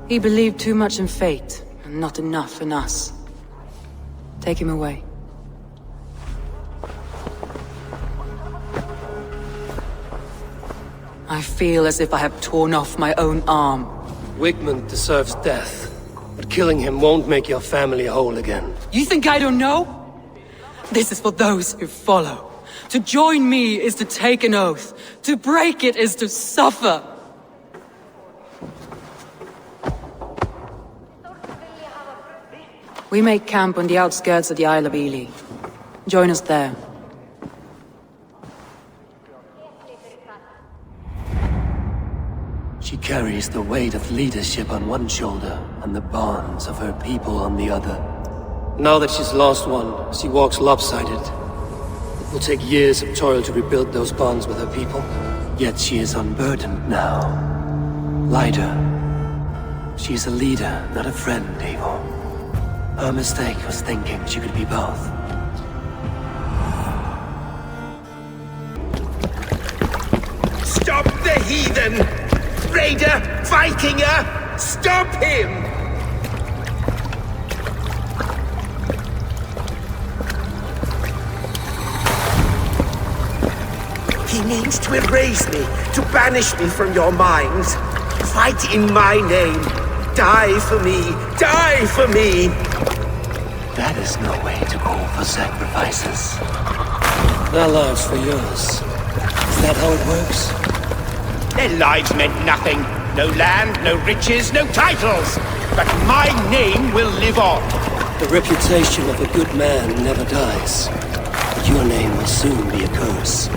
He believed too much in fate, and not enough in us. Take him away. I feel as if I have torn off my own arm. Wigmund deserves death, but killing him won't make your family whole again. You think I don't know? This is for those who follow. To join me is to take an oath. To break it is to suffer. We make camp on the outskirts of the Isle of Ely. Join us there. She carries the weight of leadership on one shoulder and the bonds of her people on the other. Now that she's lost one, she walks lopsided. It will take years of toil to rebuild those bonds with her people. Yet she is unburdened now. Lied her. She's a leader, not a friend, Eivor. Her mistake was thinking she could be both. Stop the heathen! Raider! Vikinger! Stop him! He means to erase me, to banish me from your minds. Fight in my name. Die for me. Die for me. That is no way to call for sacrifices. Their lives for yours. Is that how it works? Their lives meant nothing. No land, no riches, no titles. But my name will live on. The reputation of a good man never dies. But your name will soon be a curse.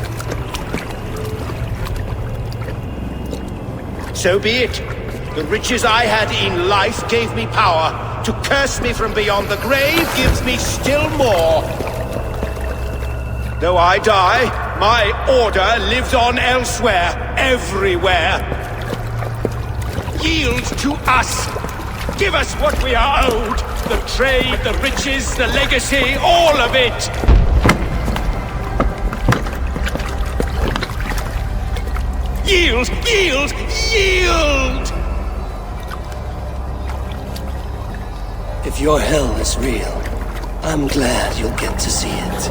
So be it. The riches I had in life gave me power. To curse me from beyond the grave gives me still more. Though I die, my order lives on elsewhere, everywhere. Yield to us. Give us what we are owed. The trade, the riches, the legacy, all of it. Yield! Yield! Yield! If your hell is real, I'm glad you'll get to see it.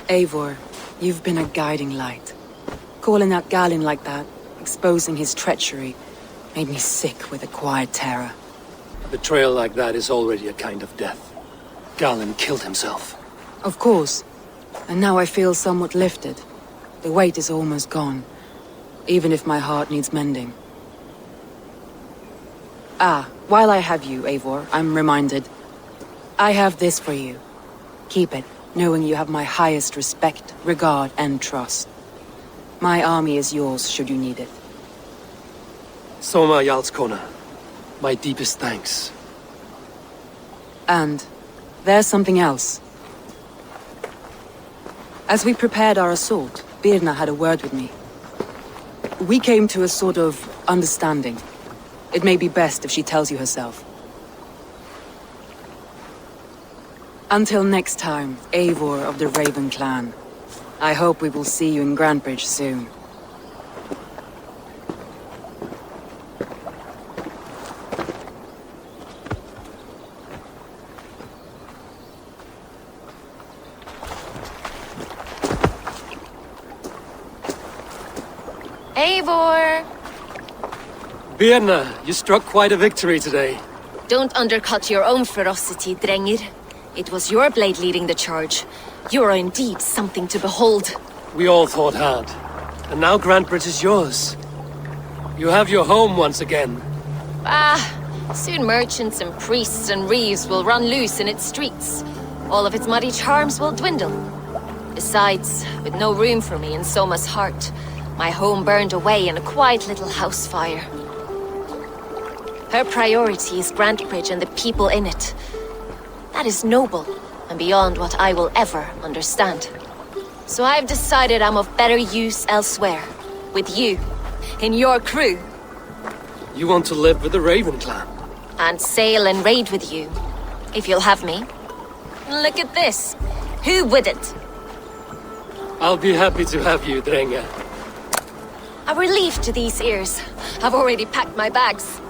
Eivor, you've been a guiding light. Calling out Galinn like that, exposing his treachery, made me sick with a quiet terror. A betrayal like that is already a kind of death. Galinn killed himself. Of course. And now I feel somewhat lifted. The weight is almost gone, even if my heart needs mending. Ah, while I have you, Eivor, I'm reminded. I have this for you. Keep it, knowing you have my highest respect, regard, and trust. My army is yours, should you need it. Soma Jarlskona, my deepest thanks. And there's something else. As we prepared our assault, Birna had a word with me. We came to a sort of understanding. It may be best if she tells you herself. Until next time, Eivor of the Raven Clan. I hope we will see you in Grantebridge soon. Eivor! Birna, you struck quite a victory today. Don't undercut your own ferocity, Drengir. It was your blade leading the charge. You are indeed something to behold. We all fought hard. And now Grantebridge is yours. You have your home once again. Soon merchants and priests and reeves will run loose in its streets. All of its muddy charms will dwindle. Besides, with no room for me in Soma's heart, my home burned away in a quiet little house fire. Her priority is Grantebridge and the people in it. That is noble, and beyond what I will ever understand. So I've decided I'm of better use elsewhere. With you. In your crew. You want to live with the Raven Clan? And sail and raid with you. If you'll have me. Look at this. Who wouldn't? I'll be happy to have you, Drenge. A relief to these ears. I've already packed my bags.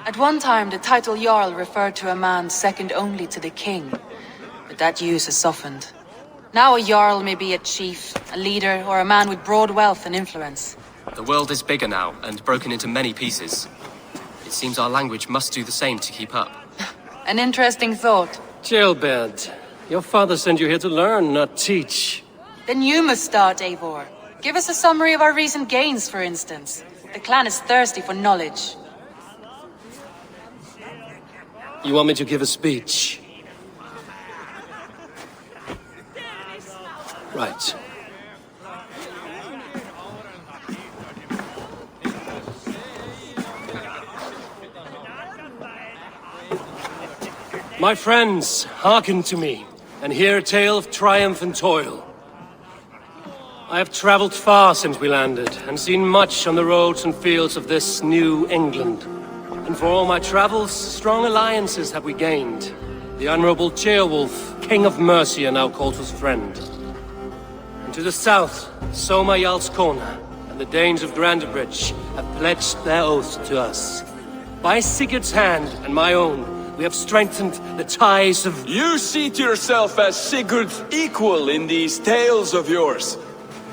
At one time, the title Jarl referred to a man second only to the king. But that use has softened. Now a Jarl may be a chief, a leader, or a man with broad wealth and influence. The world is bigger now, and broken into many pieces. It seems our language must do the same to keep up. An interesting thought. Jailbird, your father sent you here to learn, not teach. Then you must start, Eivor. Give us a summary of our recent gains, for instance. The clan is thirsty for knowledge. You want me to give a speech? Right. My friends, hearken to me, and hear a tale of triumph and toil. I have traveled far since we landed, and seen much on the roads and fields of this new England. And for all my travels, strong alliances have we gained. The Honorable Ceolwulf, King of Mercia, now calls us friend. And to the south, Soma Jarl's Corner, and the Danes of Grandbridge have pledged their oaths to us. By Sigurd's hand and my own, we have strengthened the ties of... You seat yourself as Sigurd's equal in these tales of yours.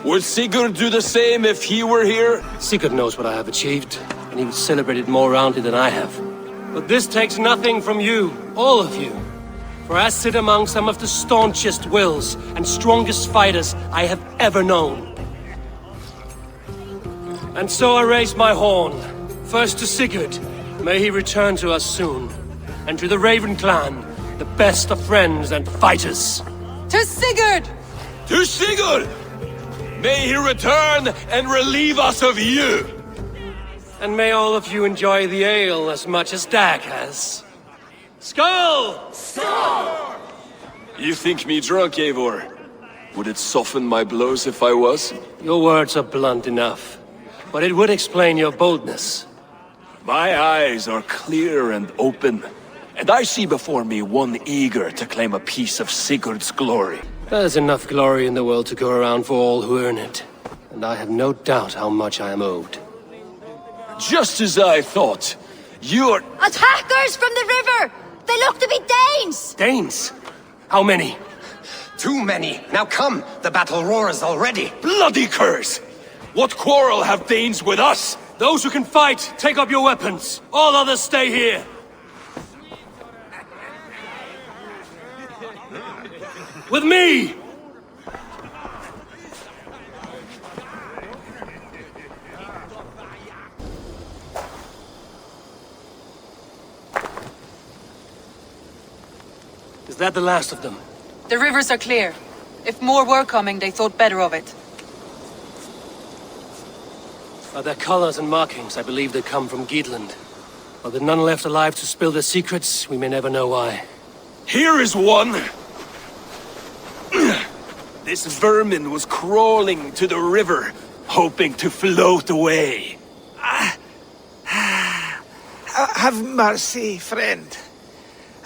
Would Sigurd do the same if he were here? Sigurd knows what I have achieved, and he would celebrate it more roundly than I have. But this takes nothing from you, all of you. For I sit among some of the staunchest wills and strongest fighters I have ever known. And so I raise my horn, first to Sigurd, may he return to us soon. And to the Raven clan, the best of friends and fighters. To Sigurd! To Sigurd! May he return and relieve us of you! And may all of you enjoy the ale as much as Dag has. Skull! Skull! You think me drunk, Eivor? Would it soften my blows if I was? Your words are blunt enough, but it would explain your boldness. My eyes are clear and open, and I see before me one eager to claim a piece of Sigurd's glory. There's enough glory in the world to go around for all who earn it, and I have no doubt how much I am owed. Just as I thought. You're... Attackers from the river! They look to be Danes! Danes? How many? Too many. Now come, the battle roars already. Bloody curse! What quarrel have Danes with us? Those who can fight, take up your weapons. All others stay here. With me! Is that the last of them? The rivers are clear. If more were coming, they thought better of it. By their colors and markings, I believe they come from Geatland. But with none left alive to spill their secrets, we may never know why. Here is one! This vermin was crawling to the river, hoping to float away. Have mercy, friend.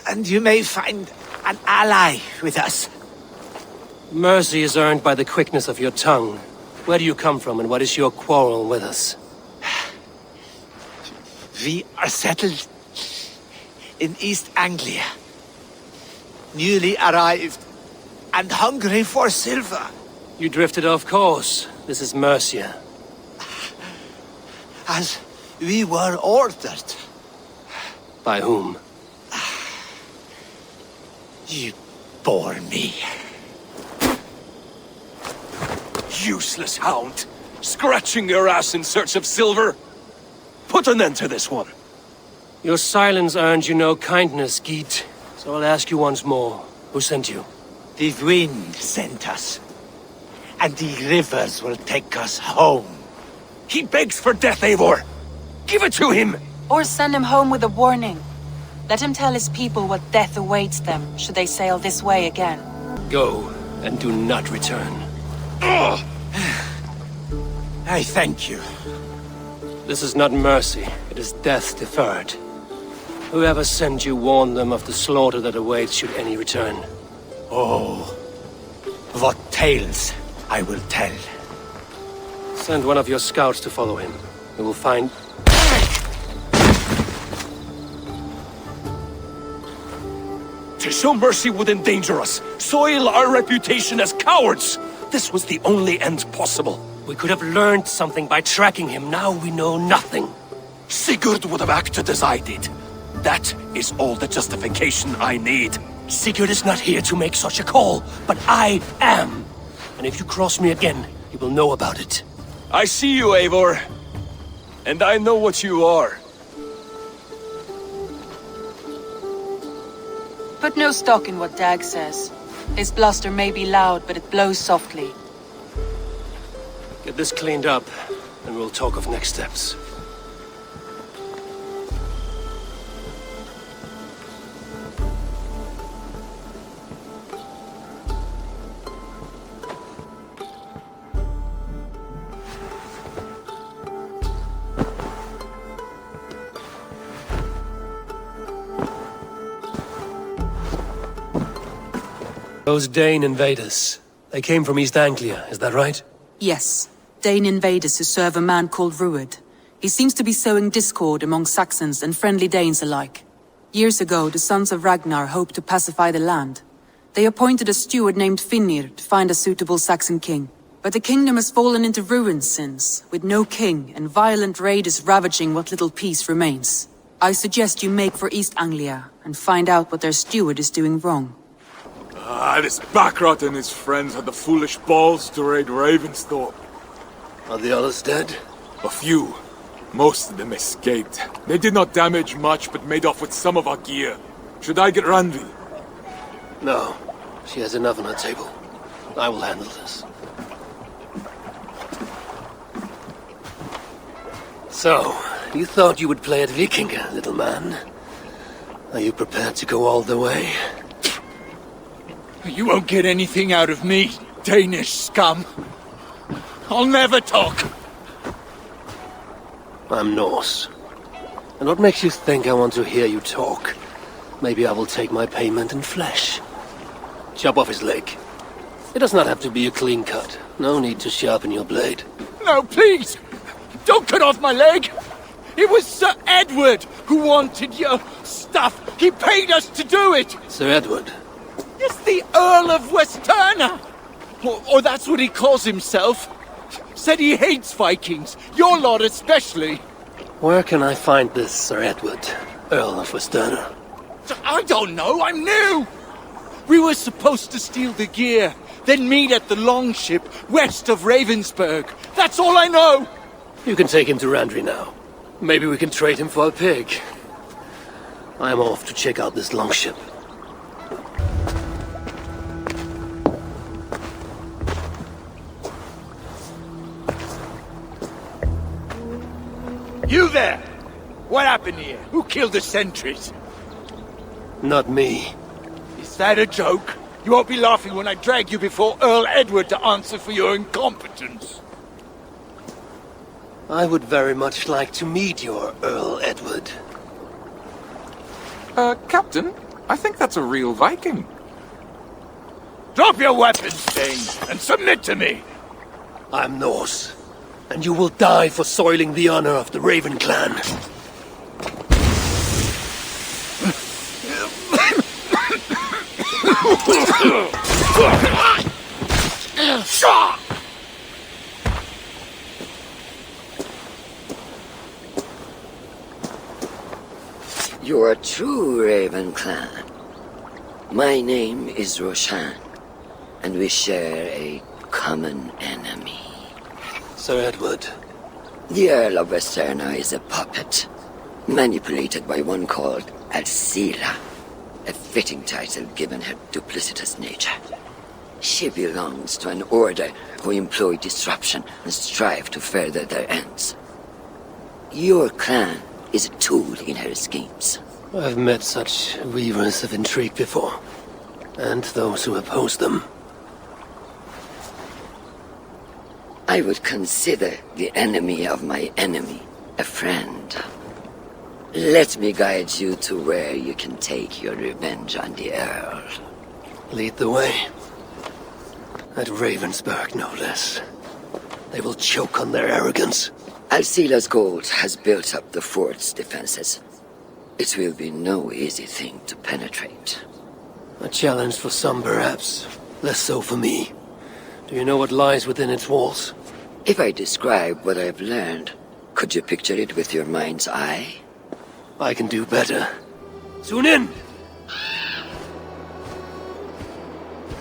And you may find an ally with us. Mercy is earned by the quickness of your tongue. Where do you come from, and what is your quarrel with us? We are settled in East Anglia. Newly arrived and hungry for silver. You drifted off course. This is Mercia. As we were ordered. By whom? You bore me. Useless hound! Scratching your ass in search of silver! Put an end to this one! Your silence earned you no kindness, Geet. So I'll ask you once more. Who sent you? The wind sent us. And the rivers will take us home. He begs for death, Eivor! Give it to him! Or send him home with a warning. Let him tell his people what death awaits them, should they sail this way again. Go, and do not return. Ugh! I thank you. This is not mercy, it is death deferred. Whoever sent you warned them of the slaughter that awaits should any return. Oh, what tales I will tell. Send one of your scouts to follow him. We will find... To show mercy would endanger us, soil our reputation as cowards. This was the only end possible. We could have learned something by tracking him. Now we know nothing. Sigurd would have acted as I did. That is all the justification I need. Sigurd is not here to make such a call, but I am. And if you cross me again, you will know about it. I see you, Eivor. And I know what you are. Put no stock in what Dag says. His bluster may be loud, but it blows softly. Get this cleaned up, and we'll talk of next steps. Those Dane invaders, they came from East Anglia, is that right? Yes, Dane invaders who serve a man called Rued. He seems to be sowing discord among Saxons and friendly Danes alike. Years ago, the sons of Ragnar hoped to pacify the land. They appointed a steward named Finnir to find a suitable Saxon king. But the kingdom has fallen into ruins since, with no king and violent raiders ravaging what little peace remains. I suggest you make for East Anglia and find out what their steward is doing wrong. This Backrot and his friends had the foolish balls to raid Ravensthorpe. Are the others dead? A few. Most of them escaped. They did not damage much, but made off with some of our gear. Should I get Randvi? No. She has enough on her table. I will handle this. So, you thought you would play at Vikinga, little man? Are you prepared to go all the way? You won't get anything out of me, Danish scum. I'll never talk. I'm Norse. And what makes you think I want to hear you talk? Maybe I will take my payment in flesh. Chop off his leg. It does not have to be a clean cut. No need to sharpen your blade. No, please! Don't cut off my leg! It was Sir Edward who wanted your stuff. He paid us to do it! Sir Edward? It's the Earl of Westerna! Or that's what he calls himself. Said he hates Vikings, your lot especially. Where can I find this Sir Edward, Earl of Westerna? I don't know, I'm new! We were supposed to steal the gear, then meet at the longship west of Ravensburg. That's all I know! You can take him to Randvi now. Maybe we can trade him for a pig. I'm off to check out this longship. You there! What happened here? Who killed the sentries? Not me. Is that a joke? You won't be laughing when I drag you before Earl Edward to answer for your incompetence. I would very much like to meet your Earl Edward. Captain, I think that's a real Viking. Drop your weapons, Dane, and submit to me! I'm Norse, and you will die for soiling the honor of the Raven clan. You are true, Raven clan. My name is Roshan, and we share a common enemy. Sir Edward. The Earl of Westerna is a puppet, manipulated by one called Alcila, a fitting title given her duplicitous nature. She belongs to an order who employ disruption and strive to further their ends. Your clan is a tool in her schemes. I've met such weavers of intrigue before, and those who oppose them. I would consider the enemy of my enemy a friend. Let me guide you to where you can take your revenge on the Earl. Lead the way. At Ravensburg, no less. They will choke on their arrogance. Alcila's gold has built up the fort's defenses. It will be no easy thing to penetrate. A challenge for some, perhaps. Less so for me. Do you know what lies within its walls? If I describe what I've learned, could you picture it with your mind's eye? I can do better. Tune in!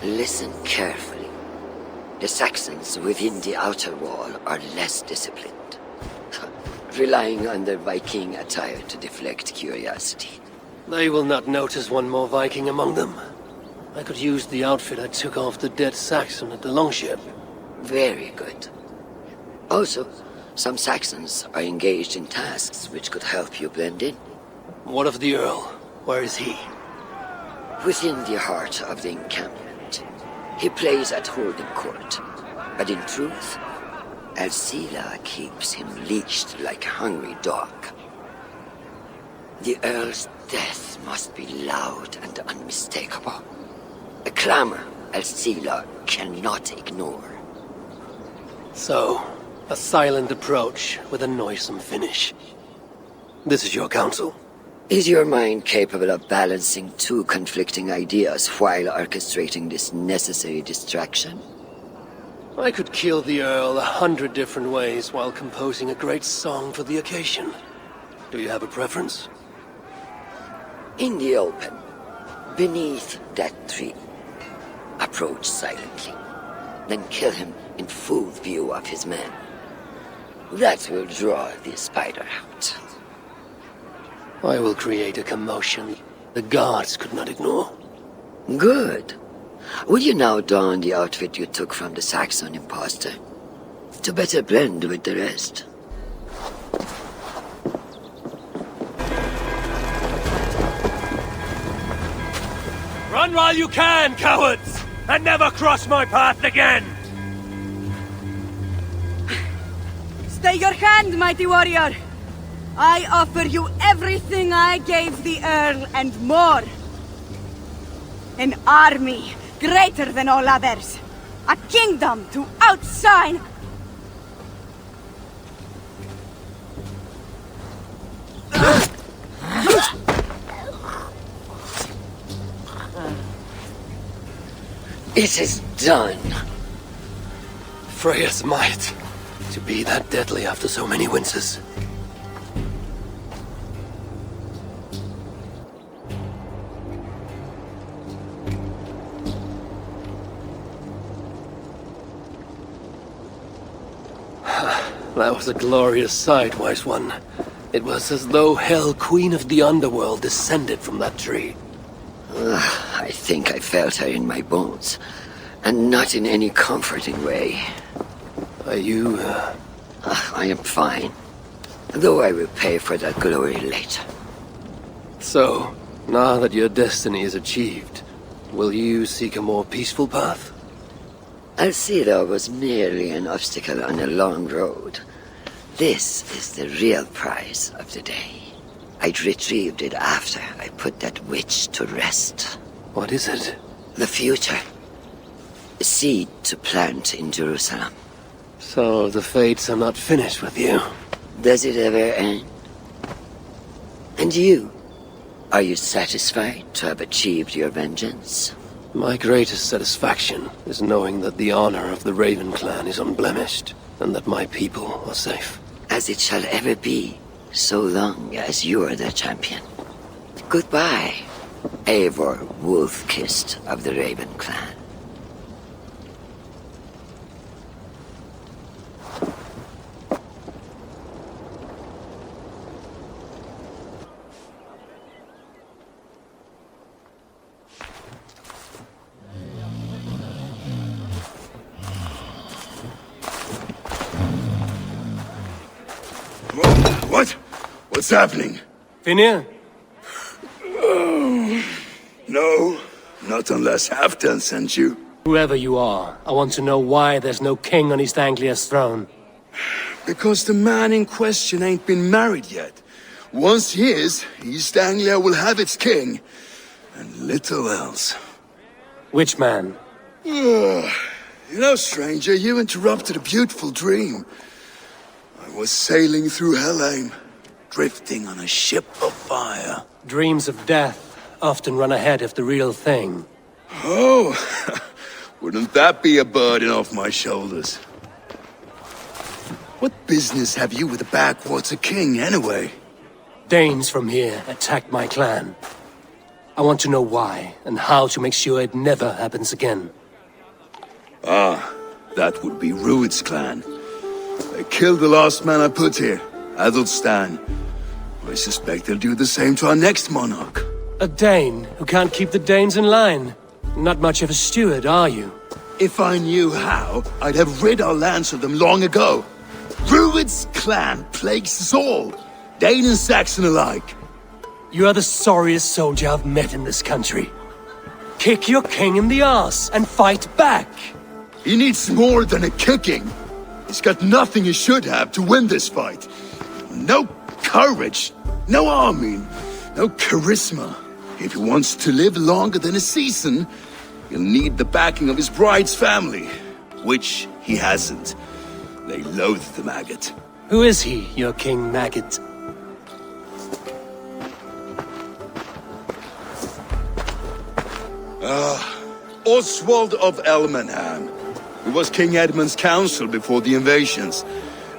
Listen carefully. The Saxons within the outer wall are less disciplined, relying on their Viking attire to deflect curiosity. They will not notice one more Viking among them. I could use the outfit I took off the dead Saxon at the longship. Very good. Also, some Saxons are engaged in tasks which could help you blend in. What of the Earl? Where is he? Within the heart of the encampment. He plays at holding court, but in truth, Alcila keeps him leashed like a hungry dog. The Earl's death must be loud and unmistakable. A clamor Alcila cannot ignore. So, a silent approach with a noisome finish. This is your counsel. Is your mind capable of balancing two conflicting ideas while orchestrating this necessary distraction? I could kill the Earl 100 different ways while composing a great song for the occasion. Do you have a preference? In the open, beneath that tree, approach silently, then kill him in full view of his men. That will draw the spider out. I will create a commotion the guards could not ignore. Good. Will you now don the outfit you took from the Saxon imposter? To better blend with the rest. Run while you can, cowards! And never cross my path again! Stay your hand, mighty warrior! I offer you everything I gave the Earl and more. An army greater than all others. A kingdom to outshine. It is done. Freya's might. To be that deadly after so many winters. That was a glorious sight, wise one. It was as though Hell, Queen of the Underworld, descended from that tree. I think I felt her in my bones, and not in any comforting way. Are you, I am fine, though I will pay for that glory later. So, now that your destiny is achieved, will you seek a more peaceful path? Alcila was merely an obstacle on a long road. This is the real prize of the day. I'd retrieved it after I put that witch to rest. What is it? The future. A seed to plant in Jerusalem. So the fates are not finished with you? Does it ever end? And you? Are you satisfied to have achieved your vengeance? My greatest satisfaction is knowing that the honor of the Raven clan is unblemished, and that my people are safe. As it shall ever be, so long as you are their champion. Goodbye, Eivor Wolf-Kissed of the Raven clan. What? What's happening? Finir? Oh, no, not unless Halfdan sent you. Whoever you are, I want to know why there's no king on East Anglia's throne. Because the man in question ain't been married yet. Once he is, East Anglia will have its king, and little else. Which man? You know, stranger, you interrupted a beautiful dream. I was sailing through Helheim, drifting on a ship of fire. Dreams of death often run ahead of the real thing. Oh, wouldn't that be a burden off my shoulders? What business have you with the backwater king, anyway? Danes from here attacked my clan. I want to know why, and how to make sure it never happens again. Ah, that would be Rued's clan. They killed the last man I put here, Adelstan. I suspect they'll do the same to our next monarch. A Dane who can't keep the Danes in line. Not much of a steward, are you? If I knew how, I'd have rid our lands of them long ago. Rued's clan plagues us all, Dane and Saxon alike. You are the sorriest soldier I've met in this country. Kick your king in the arse and fight back! He needs more than a kicking. He's got nothing he should have to win this fight. No courage, no army, no charisma. If he wants to live longer than a season, he'll need the backing of his bride's family, which he hasn't. They loathe the maggot. Who is he, your King Maggot? Oswald of Elmenham. He was King Edmund's counsel before the invasions.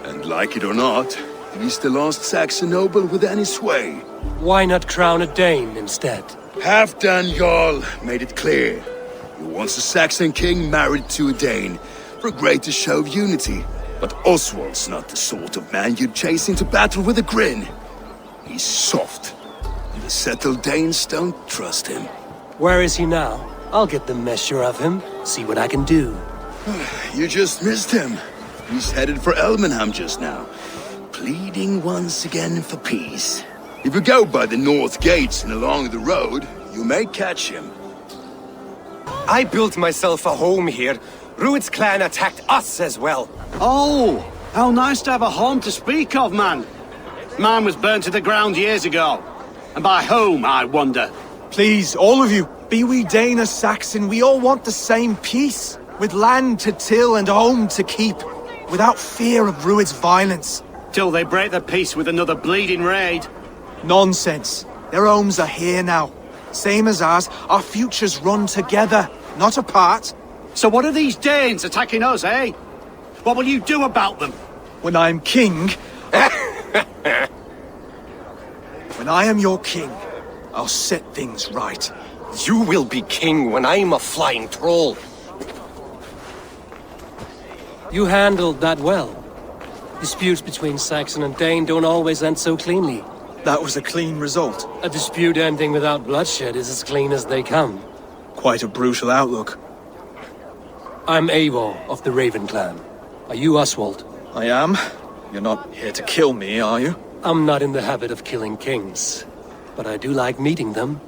And like it or not, he's the last Saxon noble with any sway. Why not crown a Dane instead? Halfdan Jarl made it clear. He wants a Saxon king married to a Dane, for a greater show of unity. But Oswald's not the sort of man you'd chase into battle with a grin. He's soft. The settled Danes don't trust him. Where is he now? I'll get the measure of him, see what I can do. You just missed him. He's headed for Elmenham just now, pleading once again for peace. If you go by the north gates and along the road, you may catch him. I built myself a home here. Rued's clan attacked us as well. Oh, how nice to have a home to speak of, man. Mine was burnt to the ground years ago. And by whom, I wonder? Please, all of you, be we Dane or Saxon, we all want the same peace. With land to till and home to keep. Without fear of Rued's violence. Till they break the peace with another bleeding raid. Nonsense. Their homes are here now. Same as ours, our futures run together, not apart. So what are these Danes attacking us, eh? What will you do about them? When I am king... When I am your king, I'll set things right. You will be king when I'm a flying troll. You handled that well. Disputes between Saxon and Dane don't always end so cleanly. That was a clean result. A dispute ending without bloodshed is as clean as they come. Quite a brutal outlook. I'm Eivor of the Raven clan. Are you Oswald? I am. You're not here to kill me, are you? I'm not in the habit of killing kings, but I do like meeting them.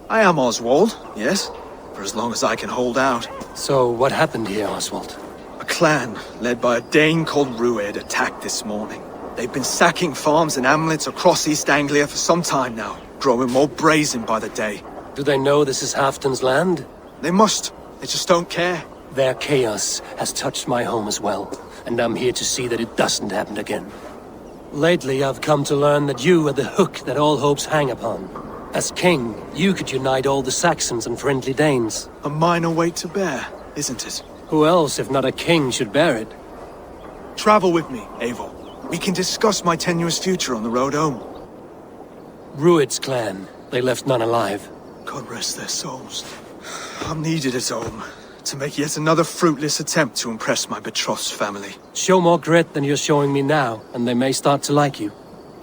I am Oswald, yes, for as long as I can hold out. So what happened here, Oswald? A clan, led by a Dane called Rued, attacked this morning. They've been sacking farms and hamlets across East Anglia for some time now, growing more brazen by the day. Do they know this is Halfdan's land? They must. They just don't care. Their chaos has touched my home as well, and I'm here to see that it doesn't happen again. Lately, I've come to learn that you are the hook that all hopes hang upon. As king, you could unite all the Saxons and friendly Danes. A minor weight to bear, isn't it? Who else, if not a king, should bear it? Travel with me, Eivor. We can discuss my tenuous future on the road home. Rued's clan. They left none alive. God rest their souls. I'm needed at home to make yet another fruitless attempt to impress my betrothed's family. Show more grit than you're showing me now, and they may start to like you.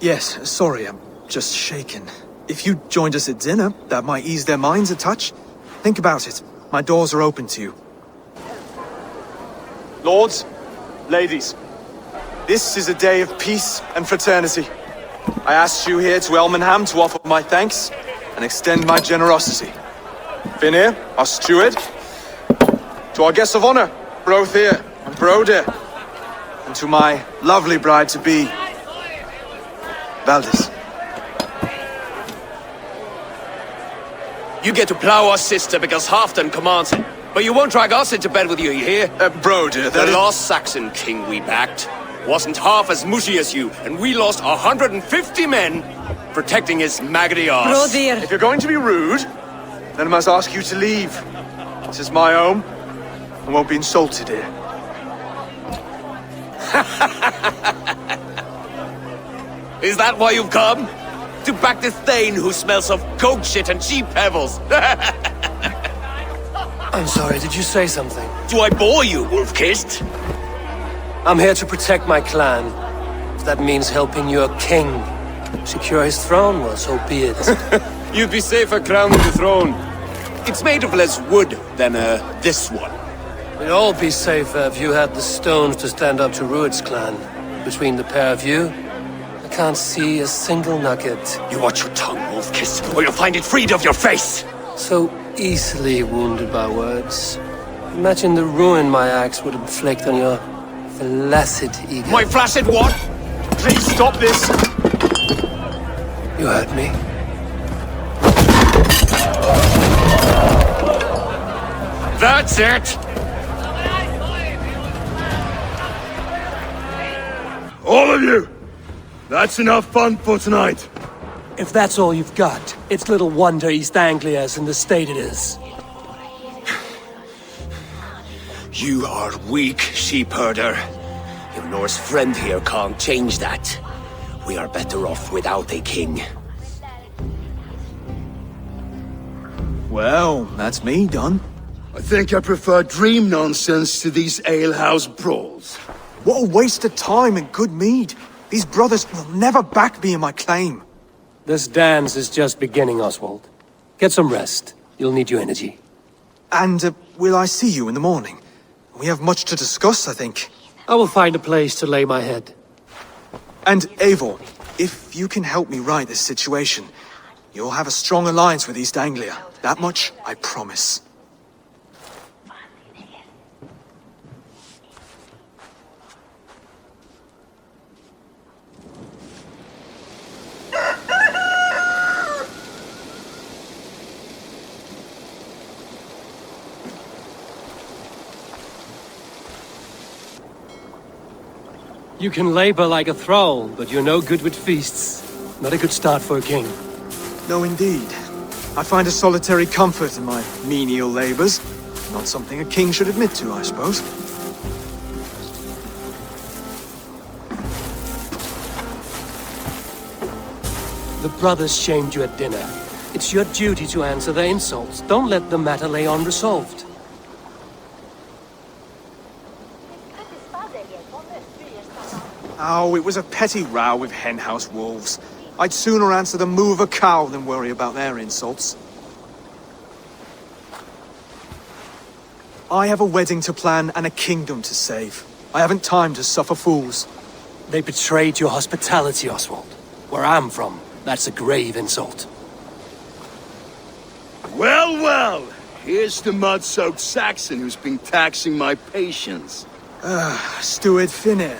Yes, sorry, I'm just shaken. If you joined us at dinner, that might ease their minds a touch. Think about it. My doors are open to you. Lords, ladies, this is a day of peace and fraternity. I asked you here to Elmenham to offer my thanks and extend my generosity. Finir, our steward, to our guests of honor, Brothir and Broder, and to my lovely bride-to-be, Valdis. You get to plow our sister because Halfdan commands it. But you won't drag us into bed with you, you hear? Broder, the last Saxon king we backed wasn't half as mushy as you, and we lost 150 men protecting his maggoty arse. Brodir. If you're going to be rude, then I must ask you to leave. This is my home. I won't be insulted here. Is that why you've come? To back this Thane who smells of goat shit and cheap pebbles? I'm sorry, did you say something? Do I bore you, wolf-kissed? I'm here to protect my clan. If that means helping your king secure his throne, well, so be it. You'd be safer crowning the throne. It's made of less wood than, this one. We'd all be safer if you had the stones to stand up to Rued's clan. Between the pair of you, I can't see a single nugget. You watch your tongue, wolf-kissed, or you'll find it freed of your face! So easily wounded by words. Imagine the ruin my axe would inflict on your flaccid ego. My flaccid what? Please stop this! You heard me. That's it! All of you! That's enough fun for tonight. If that's all you've got, it's little wonder East Anglia's in the state it is. You are weak, sheep herder. Your Norse friend here can't change that. We are better off without a king. Well, that's me done. I think I prefer dream nonsense to these alehouse brawls. What a waste of time and good mead. These brothers will never back me in my claim. This dance is just beginning, Oswald. Get some rest. You'll need your energy. And will I see you in the morning? We have much to discuss, I think. I will find a place to lay my head. And Eivor, if you can help me right this situation, you'll have a strong alliance with East Anglia. That much, I promise. You can labor like a thrall, but you're no good with feasts. Not a good start for a king. No, indeed. I find a solitary comfort in my menial labors. Not something a king should admit to, I suppose. The brothers shamed you at dinner. It's your duty to answer their insults. Don't let the matter lay unresolved. Oh, it was a petty row with henhouse wolves. I'd sooner answer the moo of a cow than worry about their insults. I have a wedding to plan and a kingdom to save. I haven't time to suffer fools. They betrayed your hospitality, Oswald. Where I'm from, that's a grave insult. Well, well! Here's the mud-soaked Saxon who's been taxing my patience. Steward Finir.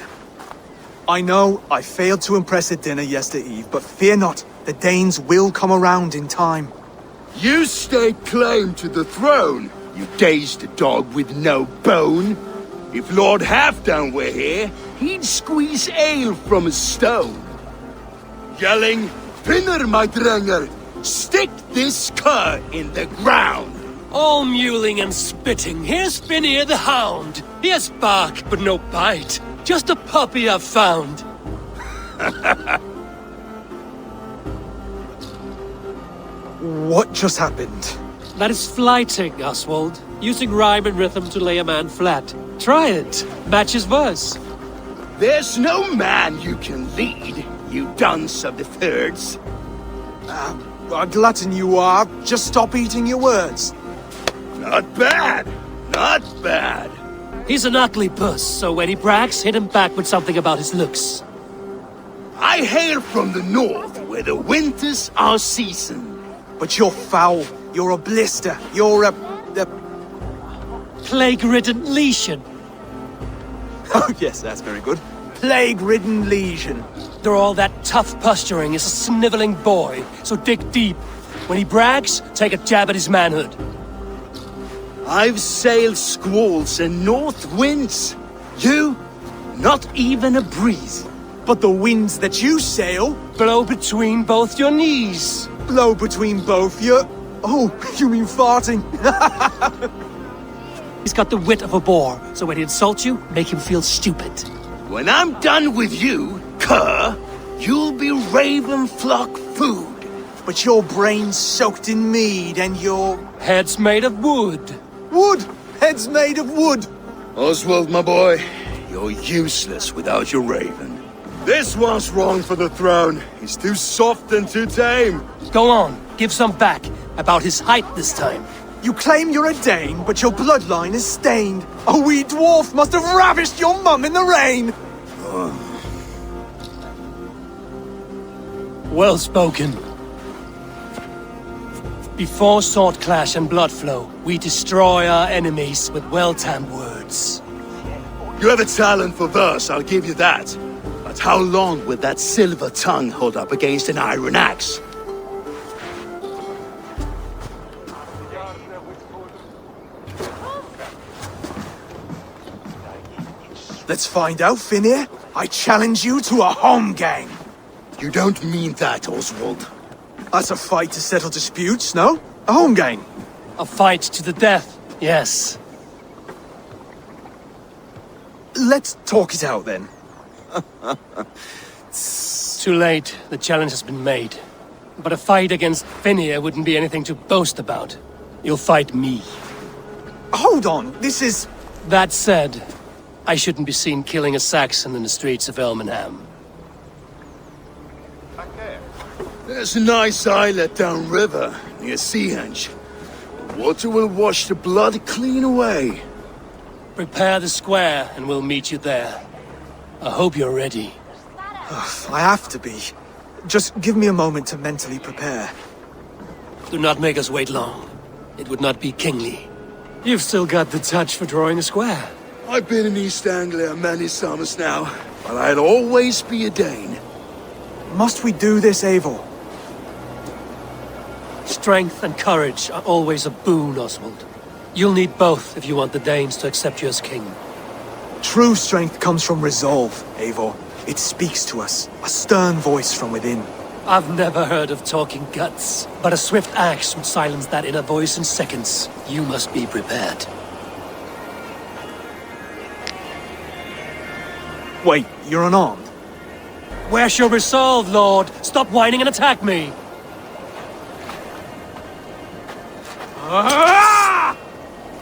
I know I failed to impress at dinner yestereve, but fear not, the Danes will come around in time. You stake claim to the throne, you dazed dog with no bone. If Lord Halfdown were here, he'd squeeze ale from a stone. Yelling, Finner, my drenger, stick this cur in the ground. All mewling and spitting, here's Finir the hound. He has bark, but no bite. Just a puppy I've found. What just happened? That is flighting, Oswald. Using rhyme and rhythm to lay a man flat. Try it. Match his verse. There's no man you can lead, you dunce of the thirds. A glutton you are. Just stop eating your words. Not bad. Not bad. He's an ugly puss, so when he brags, hit him back with something about his looks. I hail from the north, where the winters are seasoned. But you're foul. You're a blister. You're a plague-ridden lesion. Oh yes, that's very good. Plague-ridden lesion. They're all that tough posturing is a sniveling boy, so dig deep. When he brags, take a jab at his manhood. I've sailed squalls and north winds. You, not even a breeze. But the winds that you sail blow between both your knees. Blow between both your... Oh, you mean farting? He's got the wit of a boar, so when he insults you, make him feel stupid. When I'm done with you, cur, you'll be raven flock food. But your brain's soaked in mead and your... Head's made of wood. Wood! Head's made of wood! Oswald, my boy, you're useless without your raven. This one's wrong for the throne. He's too soft and too tame. Go on, give some back. About his height this time. You claim you're a Dane, but your bloodline is stained. A wee dwarf must have ravished your mum in the rain! Well spoken. Before sword clash and blood flow, we destroy our enemies with well-timed words. You have a talent for verse, I'll give you that. But how long will that silver tongue hold up against an iron axe? Let's find out, Finir. I challenge you to a home gang. You don't mean that, Oswald. That's a fight to settle disputes, no? A home gang. A fight to the death, yes. Let's talk it out, then. Too late. The challenge has been made. But a fight against Finir wouldn't be anything to boast about. You'll fight me. Hold on, this is... That said, I shouldn't be seen killing a Saxon in the streets of Elmenham. There's a nice islet downriver, near Seahenge. The water will wash the blood clean away. Prepare the square, and we'll meet you there. I hope you're ready. I have to be. Just give me a moment to mentally prepare. Do not make us wait long. It would not be kingly. You've still got the touch for drawing a square. I've been in East Anglia many summers now, but I'll always be a Dane. Must we do this, Eivor? Strength and courage are always a boon, Oswald. You'll need both if you want the Danes to accept you as king. True strength comes from resolve, Eivor. It speaks to us, a stern voice from within. I've never heard of talking guts, but a swift axe would silence that inner voice in seconds. You must be prepared. Wait, you're unarmed? Where's your resolve, Lord? Stop whining and attack me!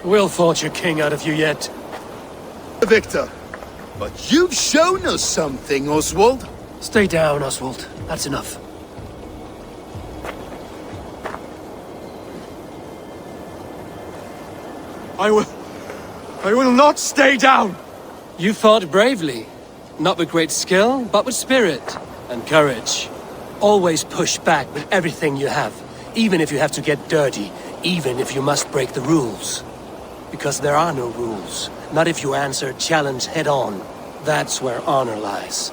We'll forge your king out of you yet. Victor, but you've shown us something, Oswald. Stay down, Oswald. That's enough. I will not stay down! You fought bravely. Not with great skill, but with spirit and courage. Always push back with everything you have, even if you have to get dirty, even if you must break the rules. Because there are no rules. Not if you answer a challenge head-on. That's where honor lies.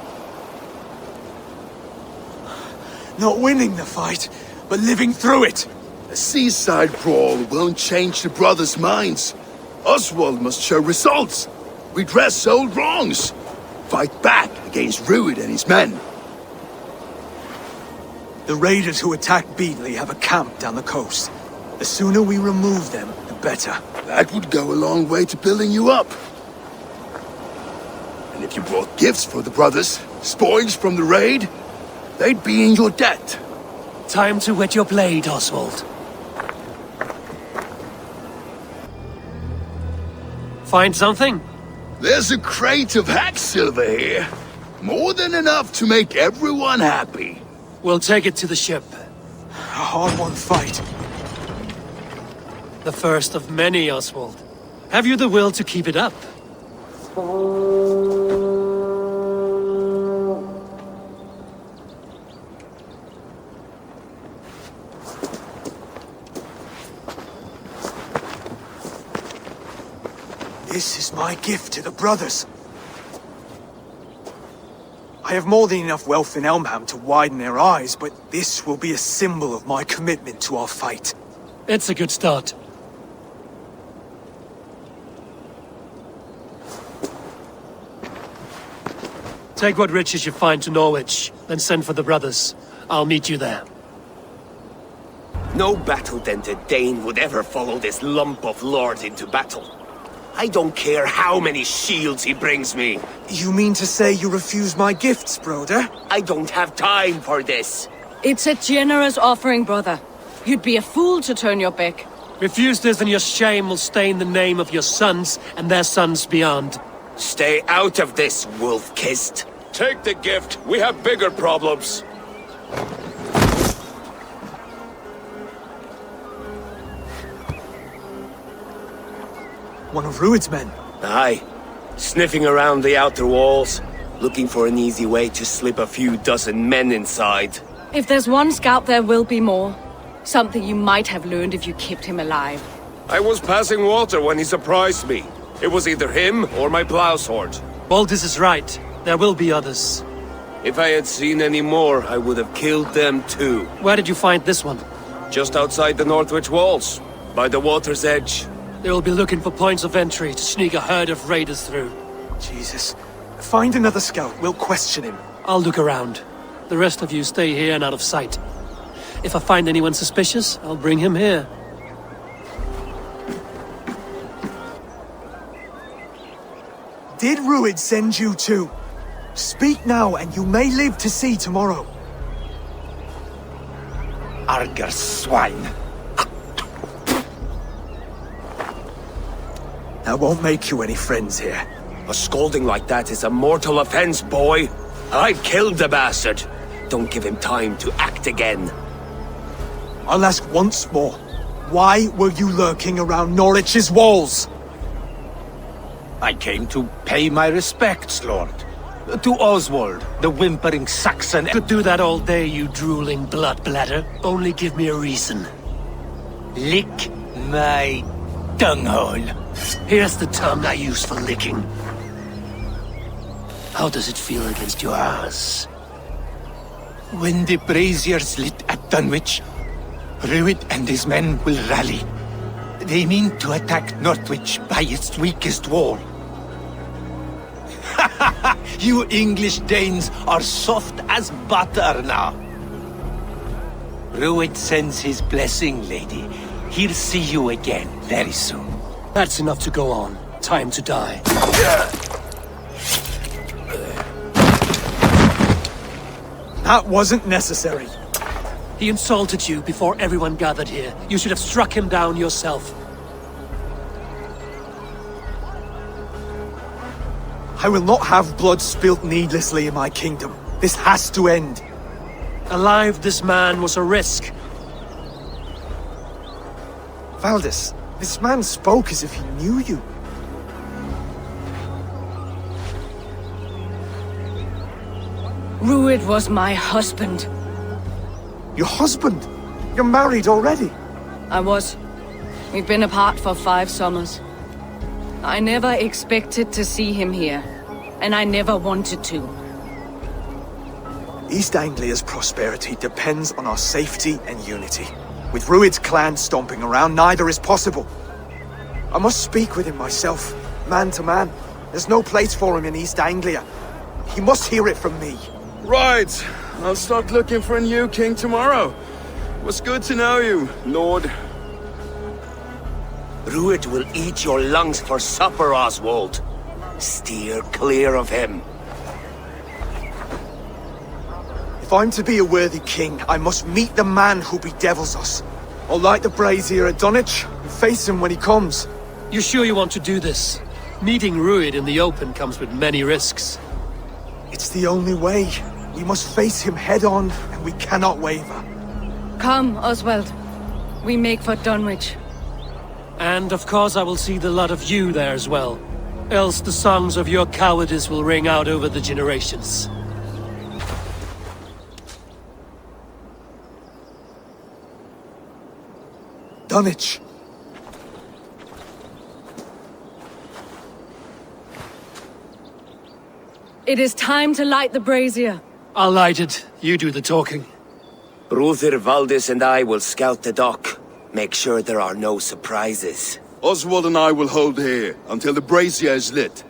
Not winning the fight, but living through it! A seaside brawl won't change the brothers' minds. Oswald must show results. Redress old wrongs. Fight back against Rued and his men. The raiders who attacked Beatley have a camp down the coast. The sooner we remove them, the better. That would go a long way to building you up. And if you brought gifts for the brothers, spoils from the raid, they'd be in your debt. Time to wet your blade, Oswald. Find something? There's a crate of hack silver here. More than enough to make everyone happy. We'll take it to the ship. A hard-won fight. The first of many, Oswald. Have you the will to keep it up? This is my gift to the brothers. I have more than enough wealth in Elmham to widen their eyes, but this will be a symbol of my commitment to our fight. It's a good start. Take what riches you find to Norwich, then send for the brothers. I'll meet you there. No battle-dented Dane would ever follow this lump of lord into battle. I don't care how many shields he brings me. You mean to say you refuse my gifts, Broder? I don't have time for this. It's a generous offering, brother. You'd be a fool to turn your back. Refuse this and your shame will stain the name of your sons and their sons beyond. Stay out of this, wolf-kissed. Take the gift. We have bigger problems. One of Rued's men. Aye. Sniffing around the outer walls, looking for an easy way to slip a few dozen men inside. If there's one scout, there will be more. Something you might have learned if you kept him alive. I was passing water when he surprised me. It was either him or my plow sword. Baldus is right. There will be others. If I had seen any more, I would have killed them too. Where did you find this one? Just outside the Northwich walls, by the water's edge. They will be looking for points of entry to sneak a herd of raiders through. Jesus. Find another scout. We'll question him. I'll look around. The rest of you stay here and out of sight. If I find anyone suspicious, I'll bring him here. Did Rued send you too? Speak now, and you may live to see tomorrow. Arger swine. I won't make you any friends here. A scolding like that is a mortal offense, boy. I killed the bastard. Don't give him time to act again. I'll ask once more. Why were you lurking around Norwich's walls? I came to pay my respects, Lord. To Oswald, the whimpering Saxon. Could do that all day, you drooling blood bladder. Only give me a reason. Lick my dunghole. Here's the term I use for licking. How does it feel against your ass? When the braziers lit at Dunwich, Rued and his men will rally. They mean to attack Northwich by its weakest wall. You English Danes are soft as butter now. Rued sends his blessing, lady. He'll see you again very soon. That's enough to go on. Time to die. That wasn't necessary. He insulted you before everyone gathered here. You should have struck him down yourself. I will not have blood spilt needlessly in my kingdom. This has to end. Alive, this man was a risk. Valdis, this man spoke as if he knew you. Rued was my husband. Your husband? You're married already? I was. We've been apart for 5 summers. I never expected to see him here, and I never wanted to. East Anglia's prosperity depends on our safety and unity. With Rued's clan stomping around, neither is possible. I must speak with him myself, man to man. There's no place for him in East Anglia. He must hear it from me. Right. I'll start looking for a new king tomorrow. It was good to know you, Lord. Rued will eat your lungs for supper, Oswald. Steer clear of him. If I'm to be a worthy king, I must meet the man who bedevils us. I'll light the brazier at Dunwich and face him when he comes. You sure you want to do this? Meeting Rued in the open comes with many risks. It's the only way. We must face him head-on, and we cannot waver. Come, Oswald. We make for Dunwich. And of course I will see the lot of you there as well. Else the songs of your cowardice will ring out over the generations. Dunwich. It is time to light the brazier. I'll light it. You do the talking. Bruther Valdis and I will scout the dock. Make sure there are no surprises. Oswald and I will hold here until the brazier is lit.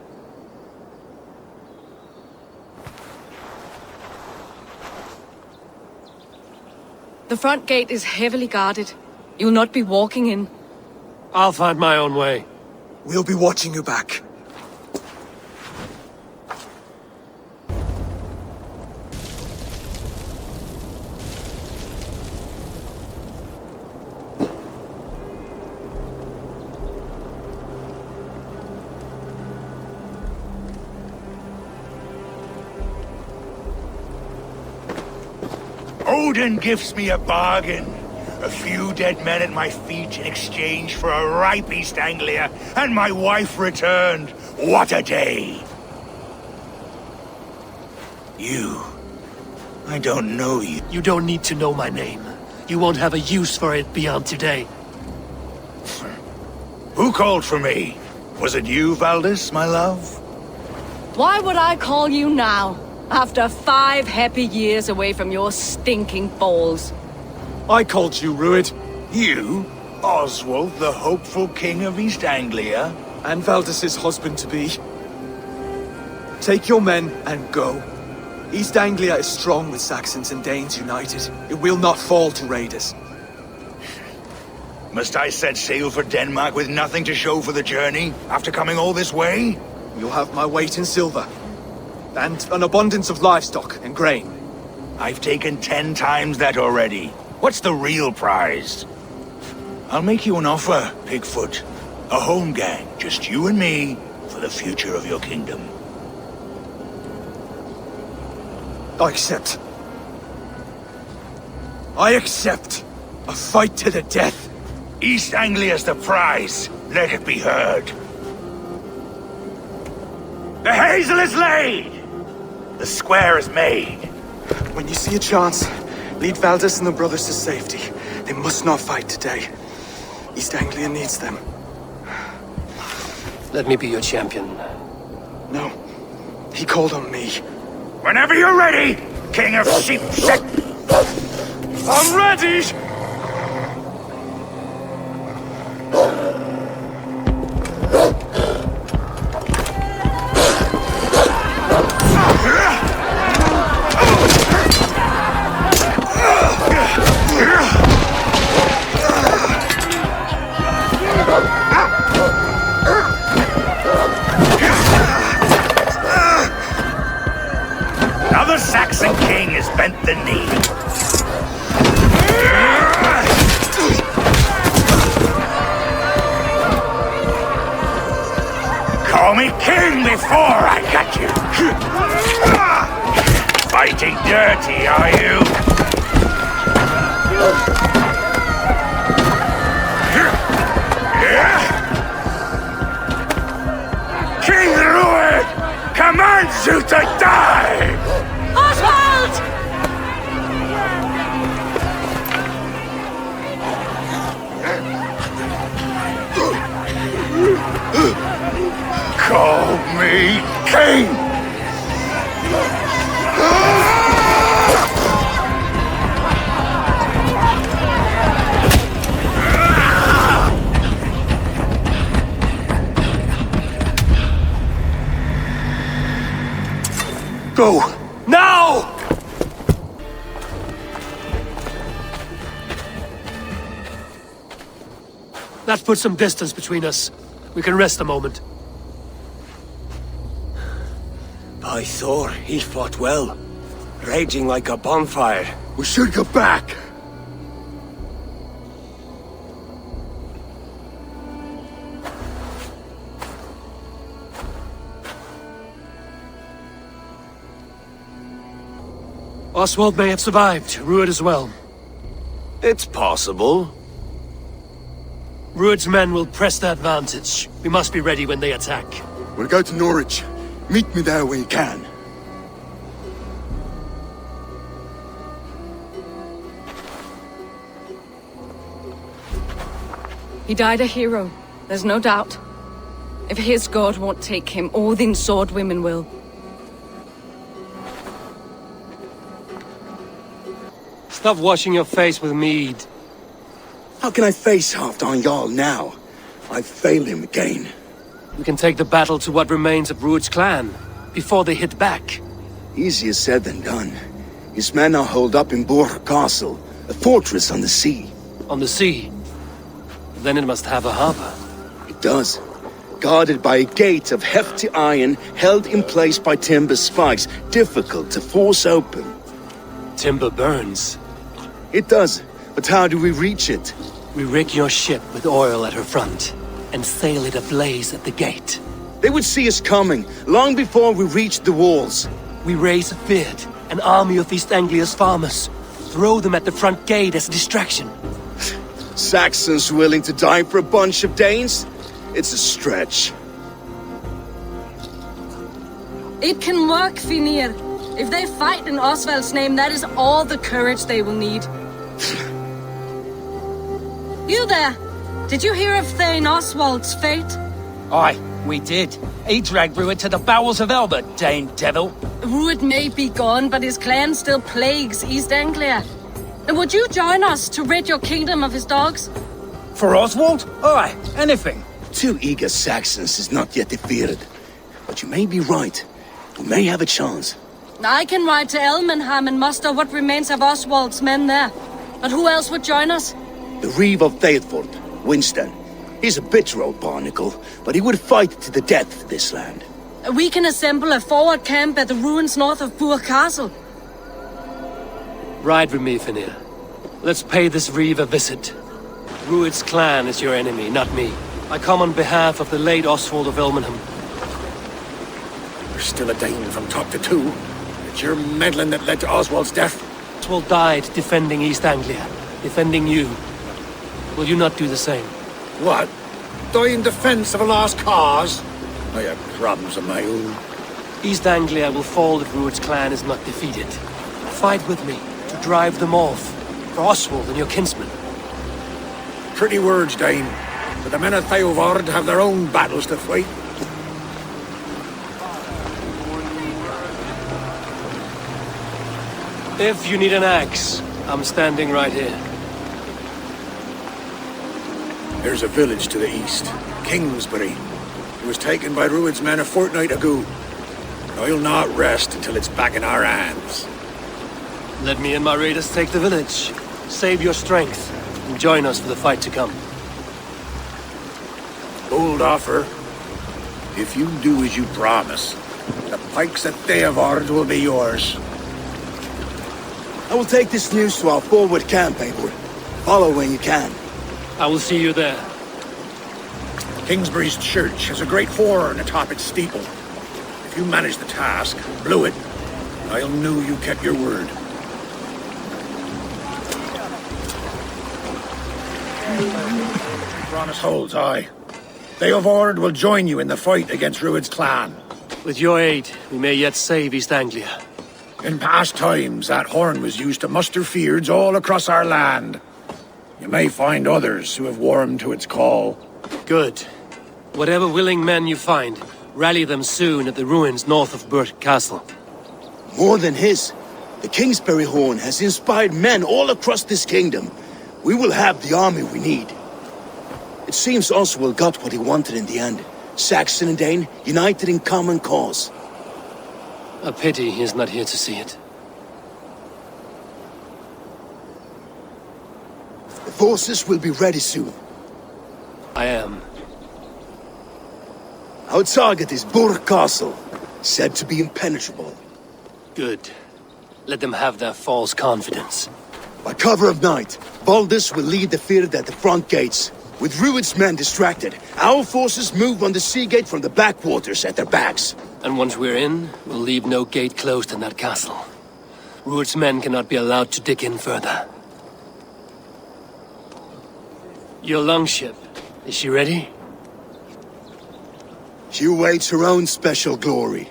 The front gate is heavily guarded. You'll not be walking in. I'll find my own way. We'll be watching you back. Odin gives me a bargain. A few dead men at my feet in exchange for a ripe East Anglia, and my wife returned. What a day! You. I don't know you. You don't need to know my name. You won't have a use for it beyond today. Who called for me? Was it you, Valdis, my love? Why would I call you now, after 5 happy years away from your stinking balls? I called you, Rued. You? Oswald, the hopeful king of East Anglia? And Valdis's husband-to-be. Take your men and go. East Anglia is strong with Saxons and Danes united. It will not fall to raiders. Must I set sail for Denmark with nothing to show for the journey, after coming all this way? You'll have my weight in silver. And an abundance of livestock and grain. I've taken 10 times that already. What's the real prize? I'll make you an offer, Pigfoot. A home gang, just you and me, for the future of your kingdom. I accept. I accept. A fight to the death. East Anglia's the prize. Let it be heard. The hazel is laid! The square is made. When you see a chance, lead Valdis and the brothers to safety. They must not fight today. East Anglia needs them. Let me be your champion. No. He called on me. Whenever you're ready, King of Sheep Set. I'm ready! Another Saxon king has bent the knee. Call me king before I got you. Fighting dirty, are you? King Rued commands you to die! Oswald! Call me king! Go! Now! That puts some distance between us. We can rest a moment. By Thor, he fought well. Raging like a bonfire. We should go back. Oswald may have survived, Rued as well. It's possible. Rued's men will press the advantage. We must be ready when they attack. We'll go to Norwich. Meet me there when you can. He died a hero, there's no doubt. If his god won't take him, Odin's sword women will. Stop washing your face with mead. How can I face Halfdan Jarl now? I've failed him again. We can take the battle to what remains of Rued's clan, before they hit back. Easier said than done. His men are holed up in Borg Castle, a fortress on the sea. On the sea? Then it must have a harbor. It does. guarded by a gate of hefty iron held in place by timber spikes, difficult to force open. Timber burns. It does, but how do we reach it? We rig your ship with oil at her front, and sail it ablaze at the gate. They would see us coming, long before we reached the walls. We raise a beard, an army of East Anglia's farmers. Throw them at the front gate as a distraction. Saxons willing to die for a bunch of Danes? It's a stretch. It can work, Finir. If they fight in Oswald's name, that is all the courage they will need. You there! Did you hear of Thane Oswald's fate? Aye, we did. He dragged Rued to the bowels of Elbert, Dane devil. Rued may be gone, but his clan still plagues East Anglia. Would you join us to rid your kingdom of his dogs? For Oswald? Aye, anything. 2 eager Saxons is not yet defeated. But you may be right. We may have a chance. I can ride to Elmenham and muster what remains of Oswald's men there. But who else would join us? The Reeve of Thetford, Winston. He's a bitter old barnacle, but he would fight to the death for this land. We can assemble a forward camp at the ruins north of Burr Castle. Ride with me, Finir. Let's pay this Reeve a visit. Rued's clan is your enemy, not me. I come on behalf of the late Oswald of Elmenham. There's still a Dane from top to two. It's your meddling that led to Oswald's death. Oswald died defending East Anglia, defending you. Will you not do the same? What? Die in defense of a lost cause? I have problems of my own. East Anglia will fall if Rued's clan is not defeated. Fight with me to drive them off, for Oswald and your kinsmen. Pretty words, Dane. But the men of Theovard have their own battles to fight. If you need an axe, I'm standing right here. There's a village to the east, Kingsbury. It was taken by Rued's men a fortnight ago. I'll not rest until it's back in our hands. Let me and my raiders take the village. Save your strength, and join us for the fight to come. Bold offer. If you do as you promise, the pikes at Theovard will be yours. I will take this news to our forward camp, Eivor. Follow when you can. I will see you there. Kingsbury's church has a great horn atop its steeple. If you manage the task, blew it, I'll know you kept your word. Promise holds, aye. Theovard will join you in the fight against Rued's clan. With your aid, we may yet save East Anglia. In past times, that horn was used to muster fyrds all across our land. You may find others who have warmed to its call. Good. Whatever willing men you find, rally them soon at the ruins north of Burr Castle. More than his. The Kingsbury horn has inspired men all across this kingdom. We will have the army we need. It seems Oswald got what he wanted in the end. Saxon and Dane united in common cause. A pity he is not here to see it. The forces will be ready soon. I am. Our target is Burr Castle, said to be impenetrable. Good. Let them have their false confidence. By cover of night, Baldus will lead the field at the front gates. With Rued's men distracted, our forces move on the sea gate from the backwaters at their backs. And once we're in, we'll leave no gate closed in that castle. Rued's men cannot be allowed to dig in further. Your longship, is she ready? She awaits her own special glory.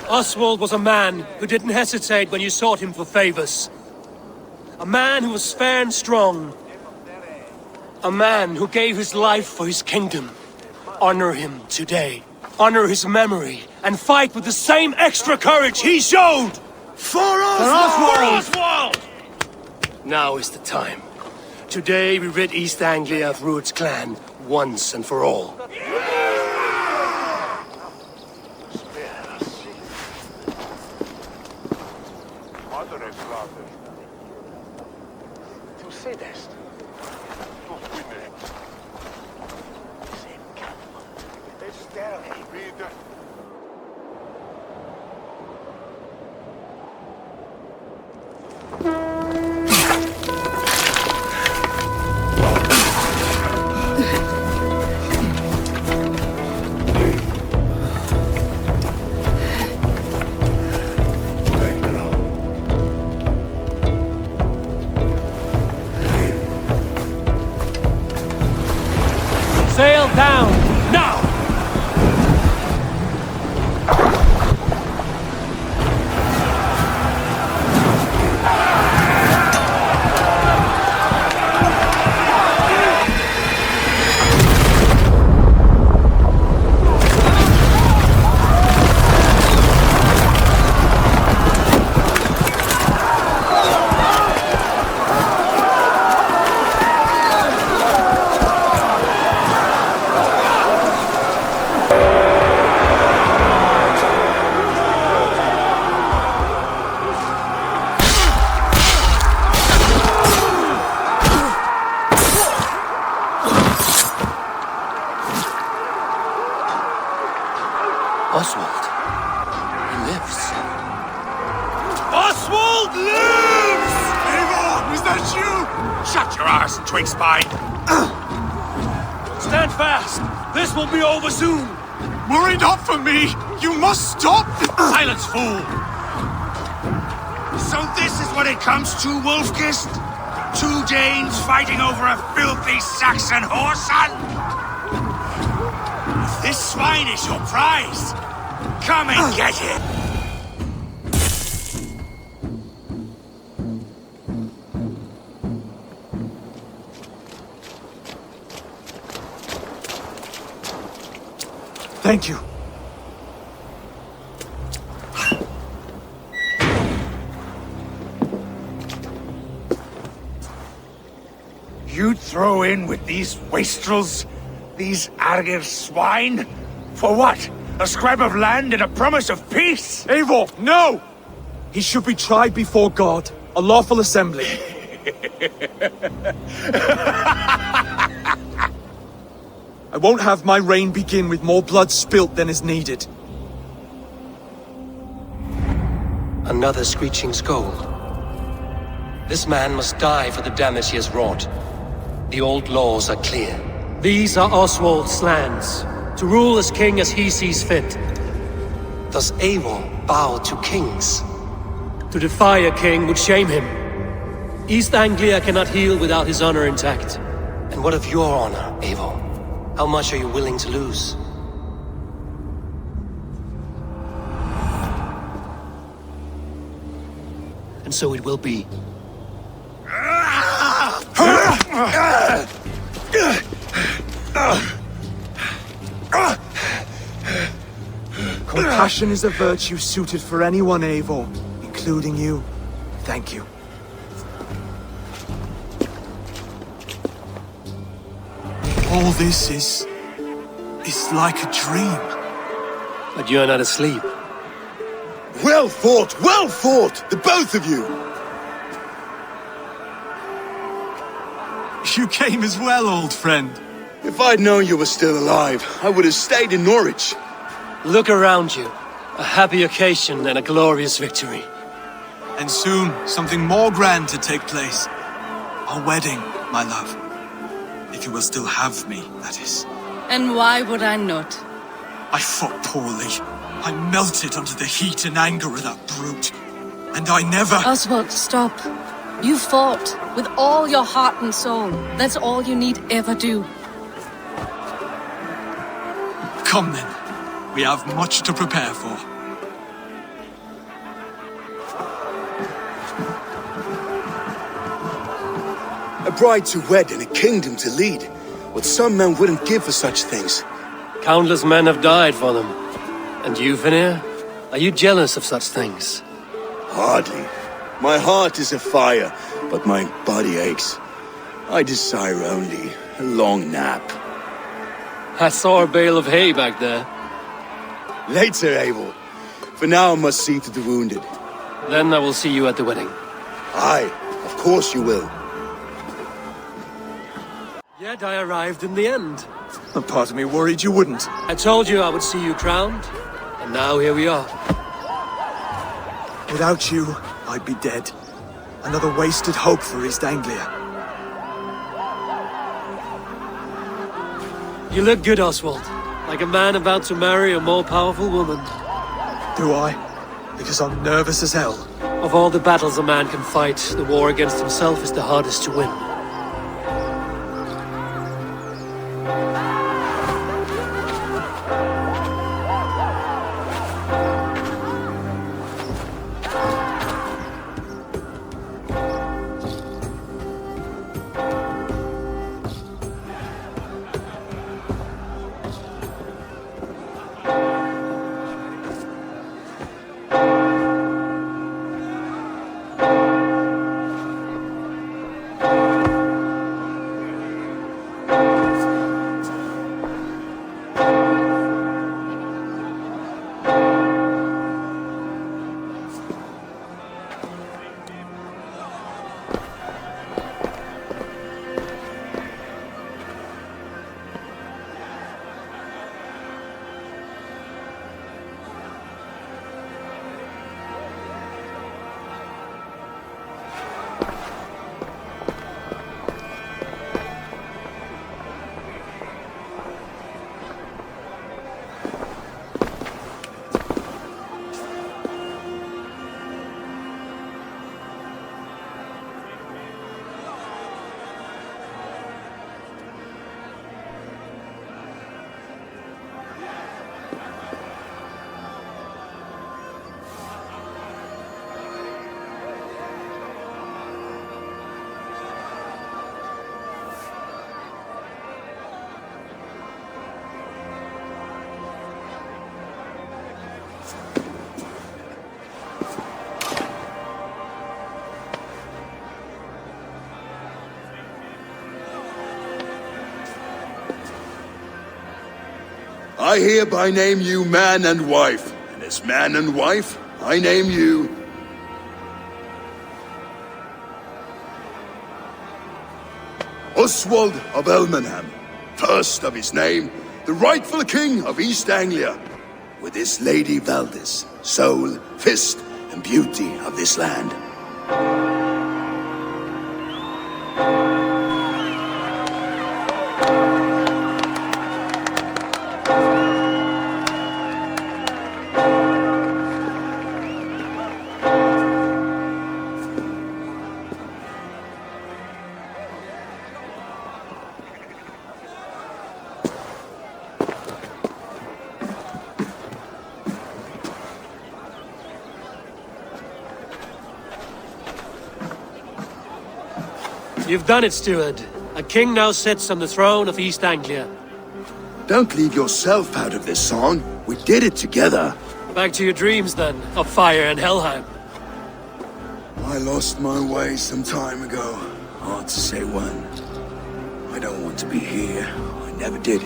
Oswald was a man who didn't hesitate when you sought him for favors. A man who was fair and strong. A man who gave his life for his kingdom. Honor him today. Honor his memory. And fight with the same extra courage he showed! For Oswald! Now is the time. Today we rid East Anglia of Rued's clan, once and for all. Sail down, now! Oswald. He lives. Oswald lives! Eivor, is that you? Shut your arse, twig spine. Stand fast! This will be over soon! Worry not for me! You must stop! Silence, fool! So this is what it comes to, Wolfkist? 2 Danes fighting over a filthy Saxon whoreson? If this swine is your prize, come and get it! Thank you. You'd throw in with these wastrels? These Argir swine? For what? A scrap of land and a promise of peace? Eivor, no! He should be tried before God, a lawful assembly. I won't have my reign begin with more blood spilt than is needed. Another screeching scold. This man must die for the damage he has wrought. The old laws are clear. These are Oswald's lands, to rule as king as he sees fit. Does Eivor bow to kings? To defy a king would shame him. East Anglia cannot heal without his honor intact. And what of your honor, Eivor? How much are you willing to lose? And so it will be. Compassion is a virtue suited for anyone, Eivor, including you. Thank you. All this is like a dream. But you're not asleep. Well fought, the both of you! You came as well, old friend. If I'd known you were still alive, I would have stayed in Norwich. Look around you. A happy occasion and a glorious victory. And soon, something more grand to take place. Our wedding, my love. If you will still have me, that is. And why would I not? I fought poorly. I melted under the heat and anger of that brute. And I never... Oswald, stop. You fought with all your heart and soul. That's all you need ever do. Come then. We have much to prepare for. A bride to wed and a kingdom to lead. What some men wouldn't give for such things. Countless men have died for them. And you, Vanir? Are you jealous of such things? Hardly. My heart is afire, but my body aches. I desire only a long nap. I saw a bale of hay back there. Later, Abel. For now, I must see to the wounded. Then I will see you at the wedding. Aye, of course you will. Yet I arrived in the end. A part of me worried you wouldn't. I told you I would see you crowned, and now here we are. Without you, I'd be dead. Another wasted hope for East Anglia. You look good, Oswald. Like a man about to marry a more powerful woman. Do I? Because I'm nervous as hell. Of all the battles a man can fight, the war against himself is the hardest to win. I hereby name you man and wife, and as man and wife, I name you... Oswald of Elmenham, first of his name, the rightful king of East Anglia, with his lady Valdis, soul, fist, and beauty of this land. You've done it, steward. A king now sits on the throne of East Anglia. Don't leave yourself out of this song. We did it together. Back to your dreams, then, of fire and Helheim. I lost my way some time ago. Hard to say when. I don't want to be here. I never did.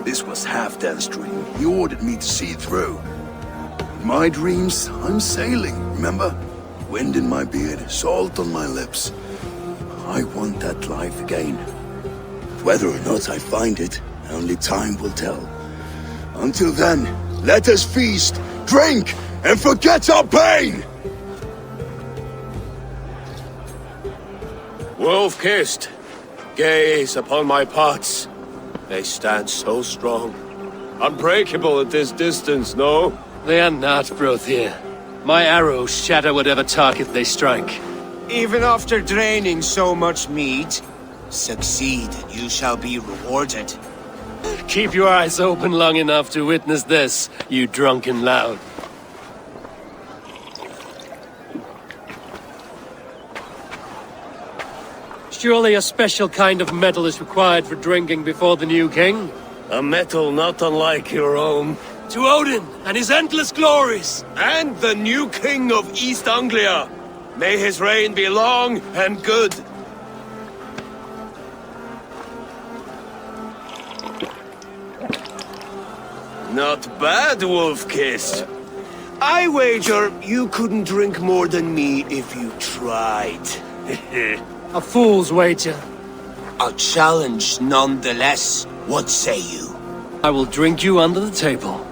This was Halfdan's dream. He ordered me to see it through. In my dreams, I'm sailing, remember? Wind in my beard, salt on my lips. I want that life again. Whether or not I find it, only time will tell. Until then, let us feast, drink, and forget our pain! Wolf-kissed, gaze upon my pots. They stand so strong. Unbreakable at this distance, no? They are not, Brothier. My arrows shatter whatever target they strike. Even after draining so much meat, succeed and you shall be rewarded. Keep your eyes open long enough to witness this, you drunken lout. Surely a special kind of metal is required for drinking before the new king? A metal not unlike your own. To Odin and his endless glories! And the new king of East Anglia! May his reign be long and good. Not bad, Wolf-kissed. I wager you couldn't drink more than me if you tried. A fool's wager. A challenge nonetheless. What say you? I will drink you under the table.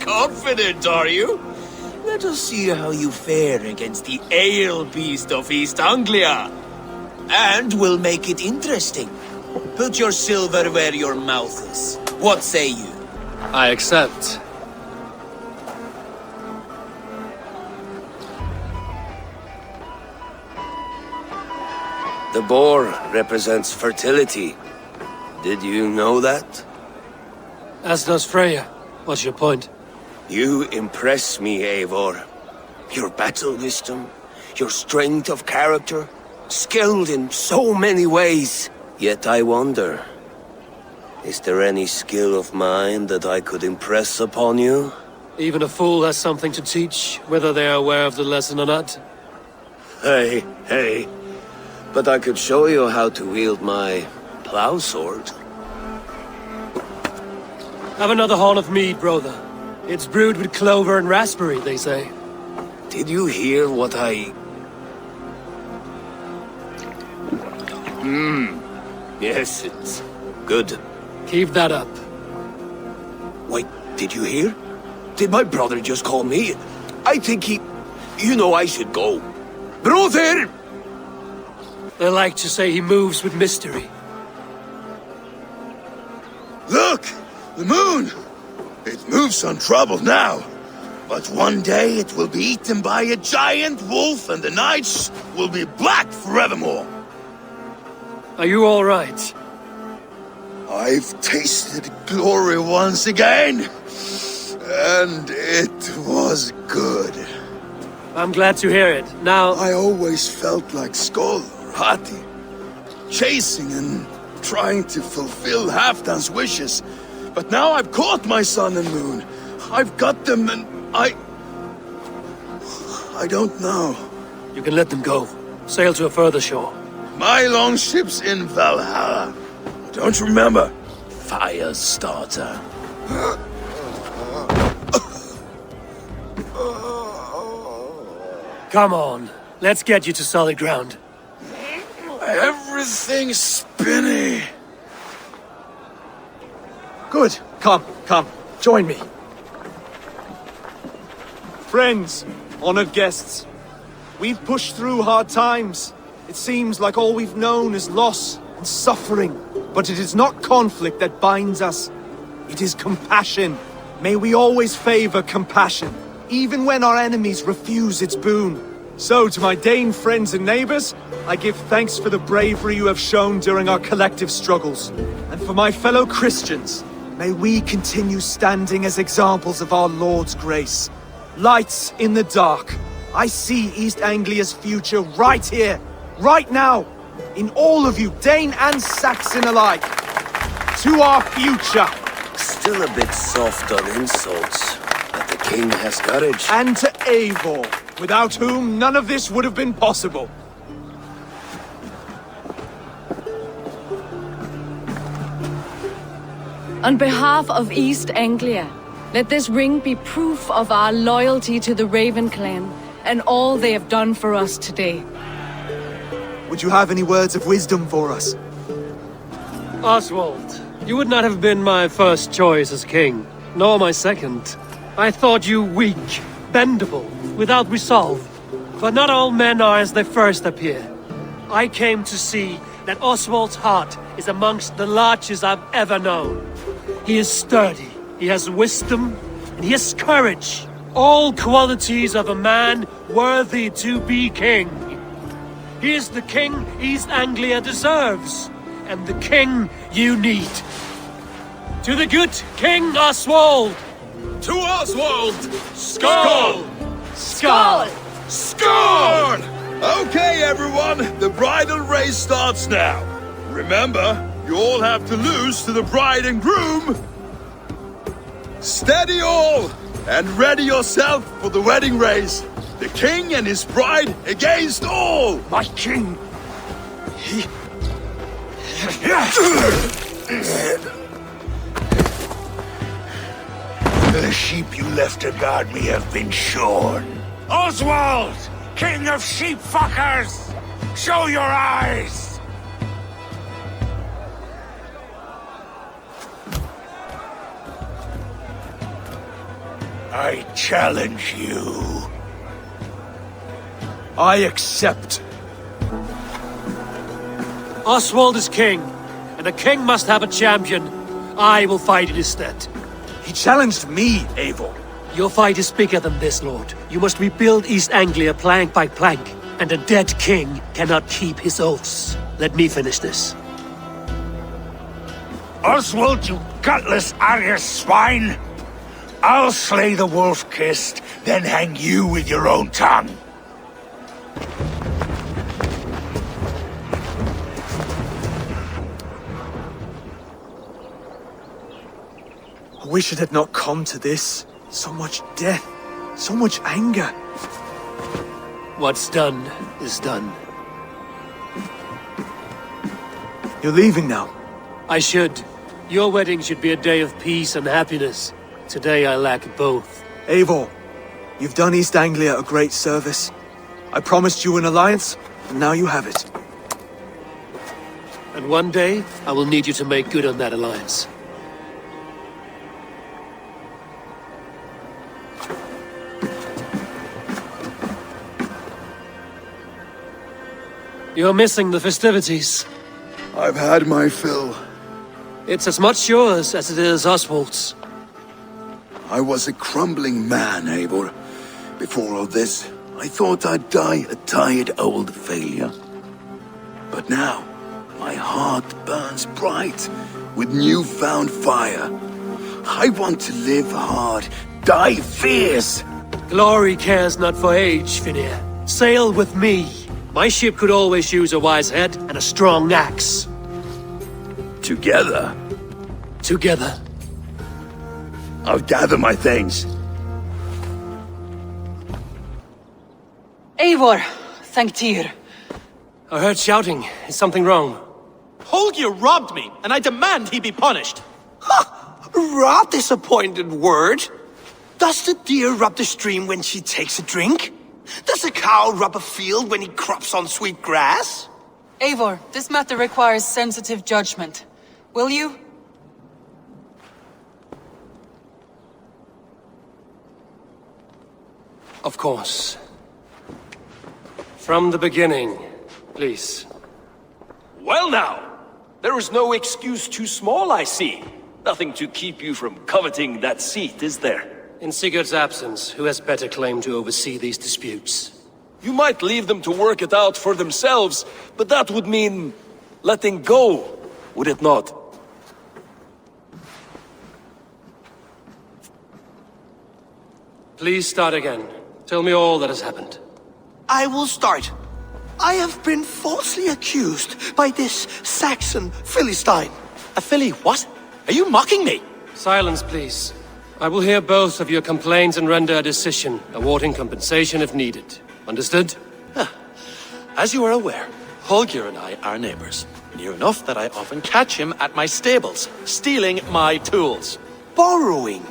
Confident, are you? Let us see how you fare against the ale beast of East Anglia. And we'll make it interesting. Put your silver where your mouth is. What say you? I accept. The boar represents fertility. Did you know that? As does Freya. What's your point? You impress me, Eivor. Your battle wisdom, your strength of character, skilled in so many ways. Yet I wonder, is there any skill of mine that I could impress upon you? Even a fool has something to teach, whether they are aware of the lesson or not. Hey. But I could show you how to wield my plow sword. Have another horn of mead, brother. It's brewed with clover and raspberry, they say. Did you hear what I... Yes, it's good. Keep that up. Wait, did you hear? Did my brother just call me? I think he... You know I should go. Brother! They like to say he moves with mystery. Look! The moon! It moves untroubled now. But one day it will be eaten by a giant wolf and the nights will be black forevermore. Are you all right? I've tasted glory once again. And it was good. I'm glad to hear it. Now... I always felt like Skoll or Hati. Chasing and trying to fulfill Halfdan's wishes. But now I've caught my sun and moon. I've got them and I don't know. You can let them go. Sail to a further shore. My longship's in Valhalla. Don't you remember? Firestarter. Come on. Let's get you to solid ground. Everything's spinny. Good. Come. Join me. Friends, honored guests, we've pushed through hard times. It seems like all we've known is loss and suffering. But it is not conflict that binds us. It is compassion. May we always favor compassion, even when our enemies refuse its boon. So, to my Dane friends and neighbors, I give thanks for the bravery you have shown during our collective struggles. And for my fellow Christians, may we continue standing as examples of our Lord's grace. Lights in the dark. I see East Anglia's future right here, right now, in all of you, Dane and Saxon alike. To our future. Still a bit soft on insults, but the king has courage. And to Eivor, without whom none of this would have been possible. On behalf of East Anglia, let this ring be proof of our loyalty to the Raven clan and all they have done for us today. Would you have any words of wisdom for us? Oswald, you would not have been my first choice as king, nor my second. I thought you weak, bendable, without resolve. But not all men are as they first appear. I came to see that Oswald's heart is amongst the largest I've ever known. He is sturdy, he has wisdom, and he has courage. All qualities of a man worthy to be king. He is the king East Anglia deserves, and the king you need. To the good King Oswald! To Oswald! Skull! Skull! Score! Okay, everyone, the bridal race starts now. Remember, you all have to lose to the bride and groom. Steady all, and ready yourself for the wedding race. The king and his bride against all. My king, he... the sheep you left to guard me have been shorn. Oswald! King of sheep fuckers! Show your eyes! I challenge you. I accept. Oswald is king, and a king must have a champion. I will fight in his stead. He challenged me, Eivor. Your fight is bigger than this, Lord. You must rebuild East Anglia plank by plank, and a dead king cannot keep his oaths. Let me finish this. Oswald, you gutless Argus swine! I'll slay the wolf-kissed, then hang you with your own tongue. I wish it had not come to this. So much death, so much anger. What's done is done. You're leaving now. I should. Your wedding should be a day of peace and happiness. Today I lack both. Eivor, you've done East Anglia a great service. I promised you an alliance, and now you have it. And one day, I will need you to make good on that alliance. You're missing the festivities. I've had my fill. It's as much yours as it is Oswald's. I was a crumbling man, Eivor. Before all this, I thought I'd die a tired old failure. But now, my heart burns bright with newfound fire. I want to live hard, die fierce. Glory cares not for age, Finir. Sail with me. My ship could always use a wise head and a strong axe. Together? Together. I'll gather my things. Eivor, thank Tyr. I heard shouting. Is something wrong? Holger robbed me, and I demand he be punished. Rot disappointed word. Does the deer rub the stream when she takes a drink? Does a cow rub a field when he crops on sweet grass? Eivor, this matter requires sensitive judgment. Will you? Of course. From the beginning, please. Well now, there is no excuse too small, I see. Nothing to keep you from coveting that seat, is there? In Sigurd's absence, who has better claim to oversee these disputes? You might leave them to work it out for themselves, but that would mean letting go, would it not? Please start again. Tell me all that has happened. I will start. I have been falsely accused by this Saxon Philistine. A Philly what? Are you mocking me? Silence, please. I will hear both of your complaints and render a decision, awarding compensation if needed. Understood? As you are aware, Holger and I are neighbors. Near enough that I often catch him at my stables, stealing my tools. Borrowing.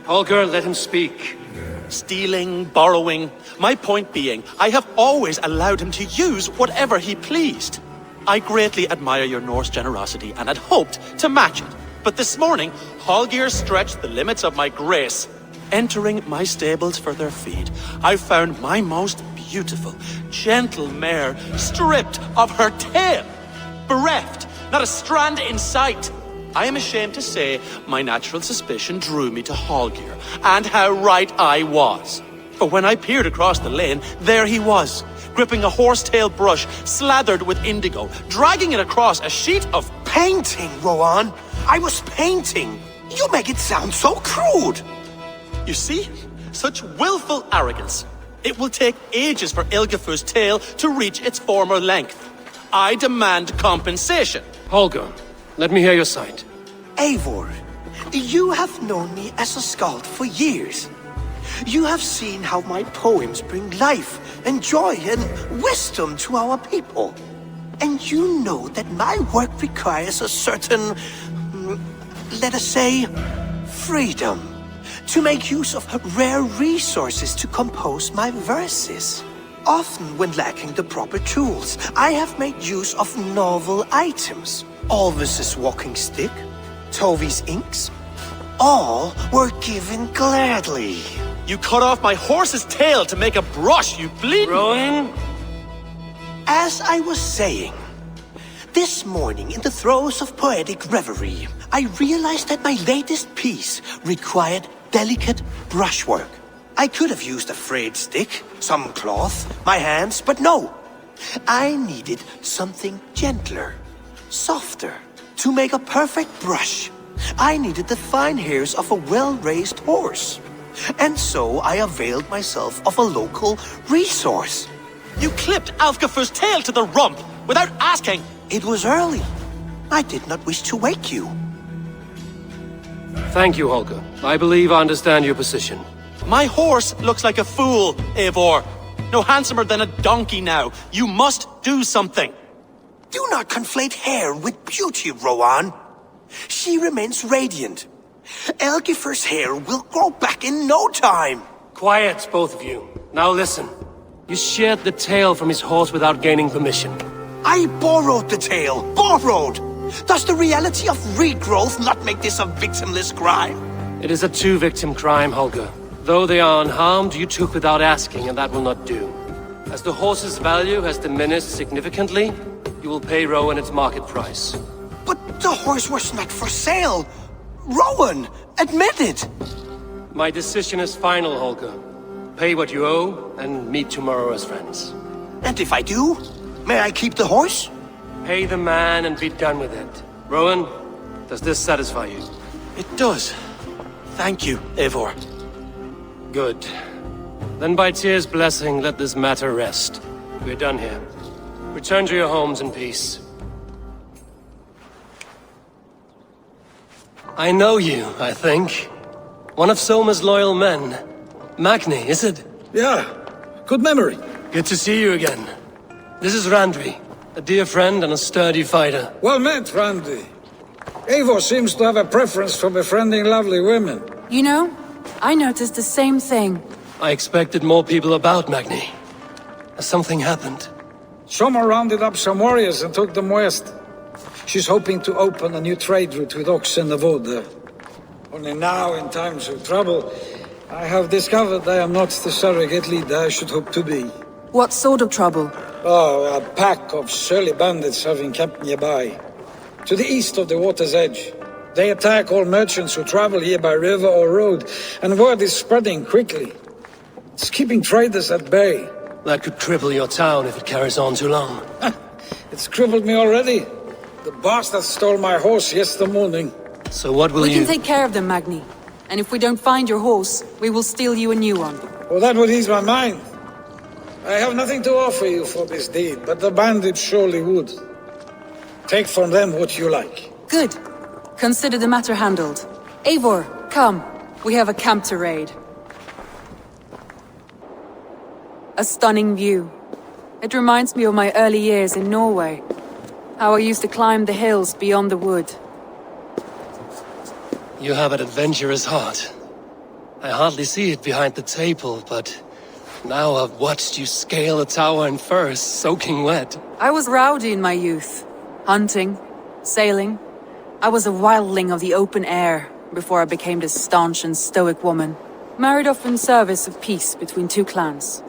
Holger, let him speak. Stealing, borrowing. My point being, I have always allowed him to use whatever he pleased. I greatly admire your Norse generosity and had hoped to match it. But this morning, Holger stretched the limits of my grace. Entering my stables for their feed, I found my most beautiful, gentle mare stripped of her tail. Bereft, not a strand in sight. I am ashamed to say my natural suspicion drew me to Holger, and how right I was. For when I peered across the lane, there he was, gripping a horsetail brush slathered with indigo, dragging it across a sheet of painting, Rowan. I was painting. You make it sound so crude. You see? Such willful arrogance. It will take ages for Ilgifu's tail to reach its former length. I demand compensation. Holger, let me hear your side. Eivor, you have known me as a skald for years. You have seen how my poems bring life and joy and wisdom to our people. And you know that my work requires a certain, let us say, freedom. to make use of rare resources to compose my verses. Often when lacking the proper tools, I have made use of novel items. Alvis's walking stick, Tovy's inks, all were given gladly. You cut off my horse's tail to make a brush, you bleeding... Rowan? As I was saying, this morning in the throes of poetic reverie, I realized that my latest piece required delicate brushwork. I could have used a frayed stick, some cloth, my hands, but no. I needed something gentler, softer. To make a perfect brush, I needed the fine hairs of a well-raised horse. And so I availed myself of a local resource. You clipped Alfgafu's tail to the rump without asking. It was early. I did not wish to wake you. Thank you, Holger. I believe I understand your position. My horse looks like a fool, Eivor. No handsomer than a donkey now. You must do something. Do not conflate hair with beauty, Rowan. She remains radiant. Elgifer's hair will grow back in no time. Quiet, both of you. Now listen. You shared the tail from his horse without gaining permission. I borrowed the tail. Borrowed! Does the reality of regrowth not make this a victimless crime? It is a two-victim crime, Holger. Though they are unharmed, you took without asking, and that will not do. As the horse's value has diminished significantly, you will pay Rowan its market price. But the horse was not for sale. Rowan, admit it. My decision is final, Holger. Pay what you owe, and meet tomorrow as friends. And if I do, may I keep the horse? Pay the man and be done with it. Rowan, does this satisfy you? It does. Thank you, Eivor. Good. Then by Tyr's blessing, let this matter rest. We're done here. Return to your homes in peace. I know you, I think. One of Soma's loyal men. Magni, is it? Yeah, good memory. Good to see you again. This is Randvi, a dear friend and a sturdy fighter. Well met, Randvi. Eivor seems to have a preference for befriending lovely women. You know, I noticed the same thing. I expected more people about Magni. Has something happened? Soma rounded up some warriors and took them west. She's hoping to open a new trade route with Ox and the Voda. Only now, in times of trouble, I have discovered I am not the surrogate leader I should hope to be. What sort of trouble? Oh, a pack of surly bandits have encamped nearby. To the east of the water's edge. They attack all merchants who travel here by river or road, and word is spreading quickly. It's keeping traders at bay. That could cripple your town if it carries on too long. It's crippled me already. The bastard stole my horse yesterday morning. So what will We can take care of them, Magni. And if we don't find your horse, we will steal you a new one. Well, that would ease my mind. I have nothing to offer you for this deed, but the bandits surely would. Take from them what you like. Good. Consider the matter handled. Eivor, come. We have a camp to raid. A stunning view. It reminds me of my early years in Norway. How I used to climb the hills beyond the wood. You have an adventurous heart. I hardly see it behind the table, but now I've watched you scale a tower in furs, soaking wet. I was rowdy in my youth. Hunting, sailing. I was a wildling of the open air before I became this staunch and stoic woman. Married off in service of peace between two clans.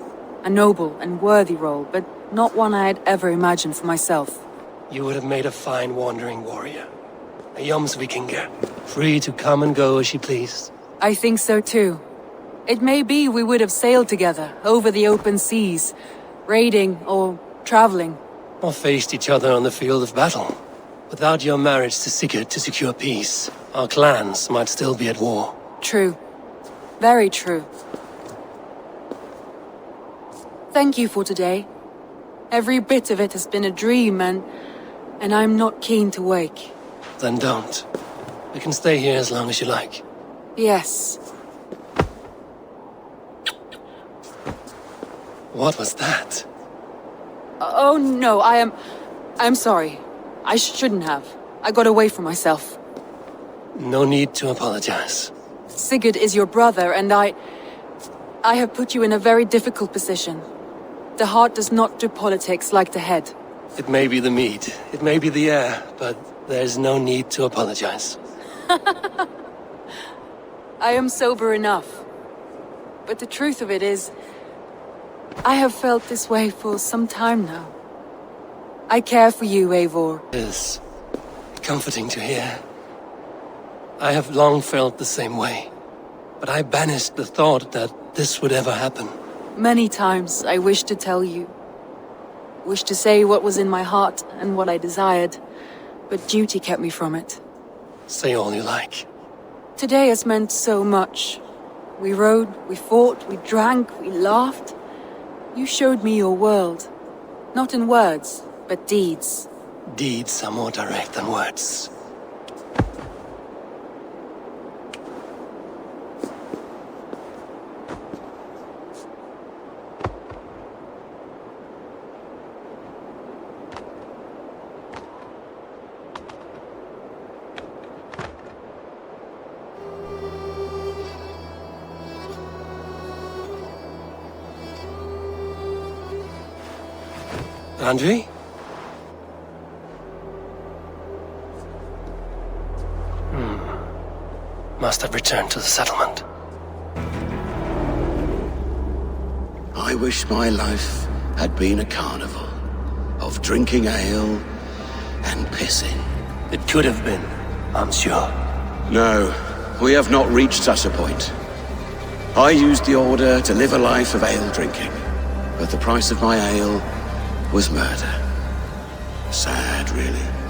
A noble and worthy role, but not one I had ever imagined for myself. You would have made a fine wandering warrior. A Jomsvikinger, free to come and go as she pleased. I think so too. It may be we would have sailed together over the open seas, raiding or traveling. Or faced each other on the field of battle. Without your marriage to Sigurd to secure peace, our clans might still be at war. True. Very true. Thank you for today. Every bit of it has been a dream, and I'm not keen to wake. Then don't. We can stay here as long as you like. Yes. What was that? Oh no, I'm sorry. I shouldn't have. I got away from myself. No need to apologize. Sigurd is your brother, and I have put you in a very difficult position. The heart does not do politics like the head. It may be the meat, it may be the air, but there's no need to apologize. I am sober enough. But the truth of it is, I have felt this way for some time now. I care for you, Eivor. It is comforting to hear. I have long felt the same way, but I banished the thought that this would ever happen. Many times I wished to tell you. Wished to say what was in my heart and what I desired, but duty kept me from it. Say all you like. Today has meant so much. We rode, we fought, we drank, we laughed. You showed me your world. Not in words, but deeds. Deeds are more direct than words. Andri? Must have returned to the settlement. I wish my life had been a carnival of drinking ale and pissing. It could have been, I'm sure. No, we have not reached such a point. I used the order to live a life of ale drinking, but the price of my ale was murder. Sad, really.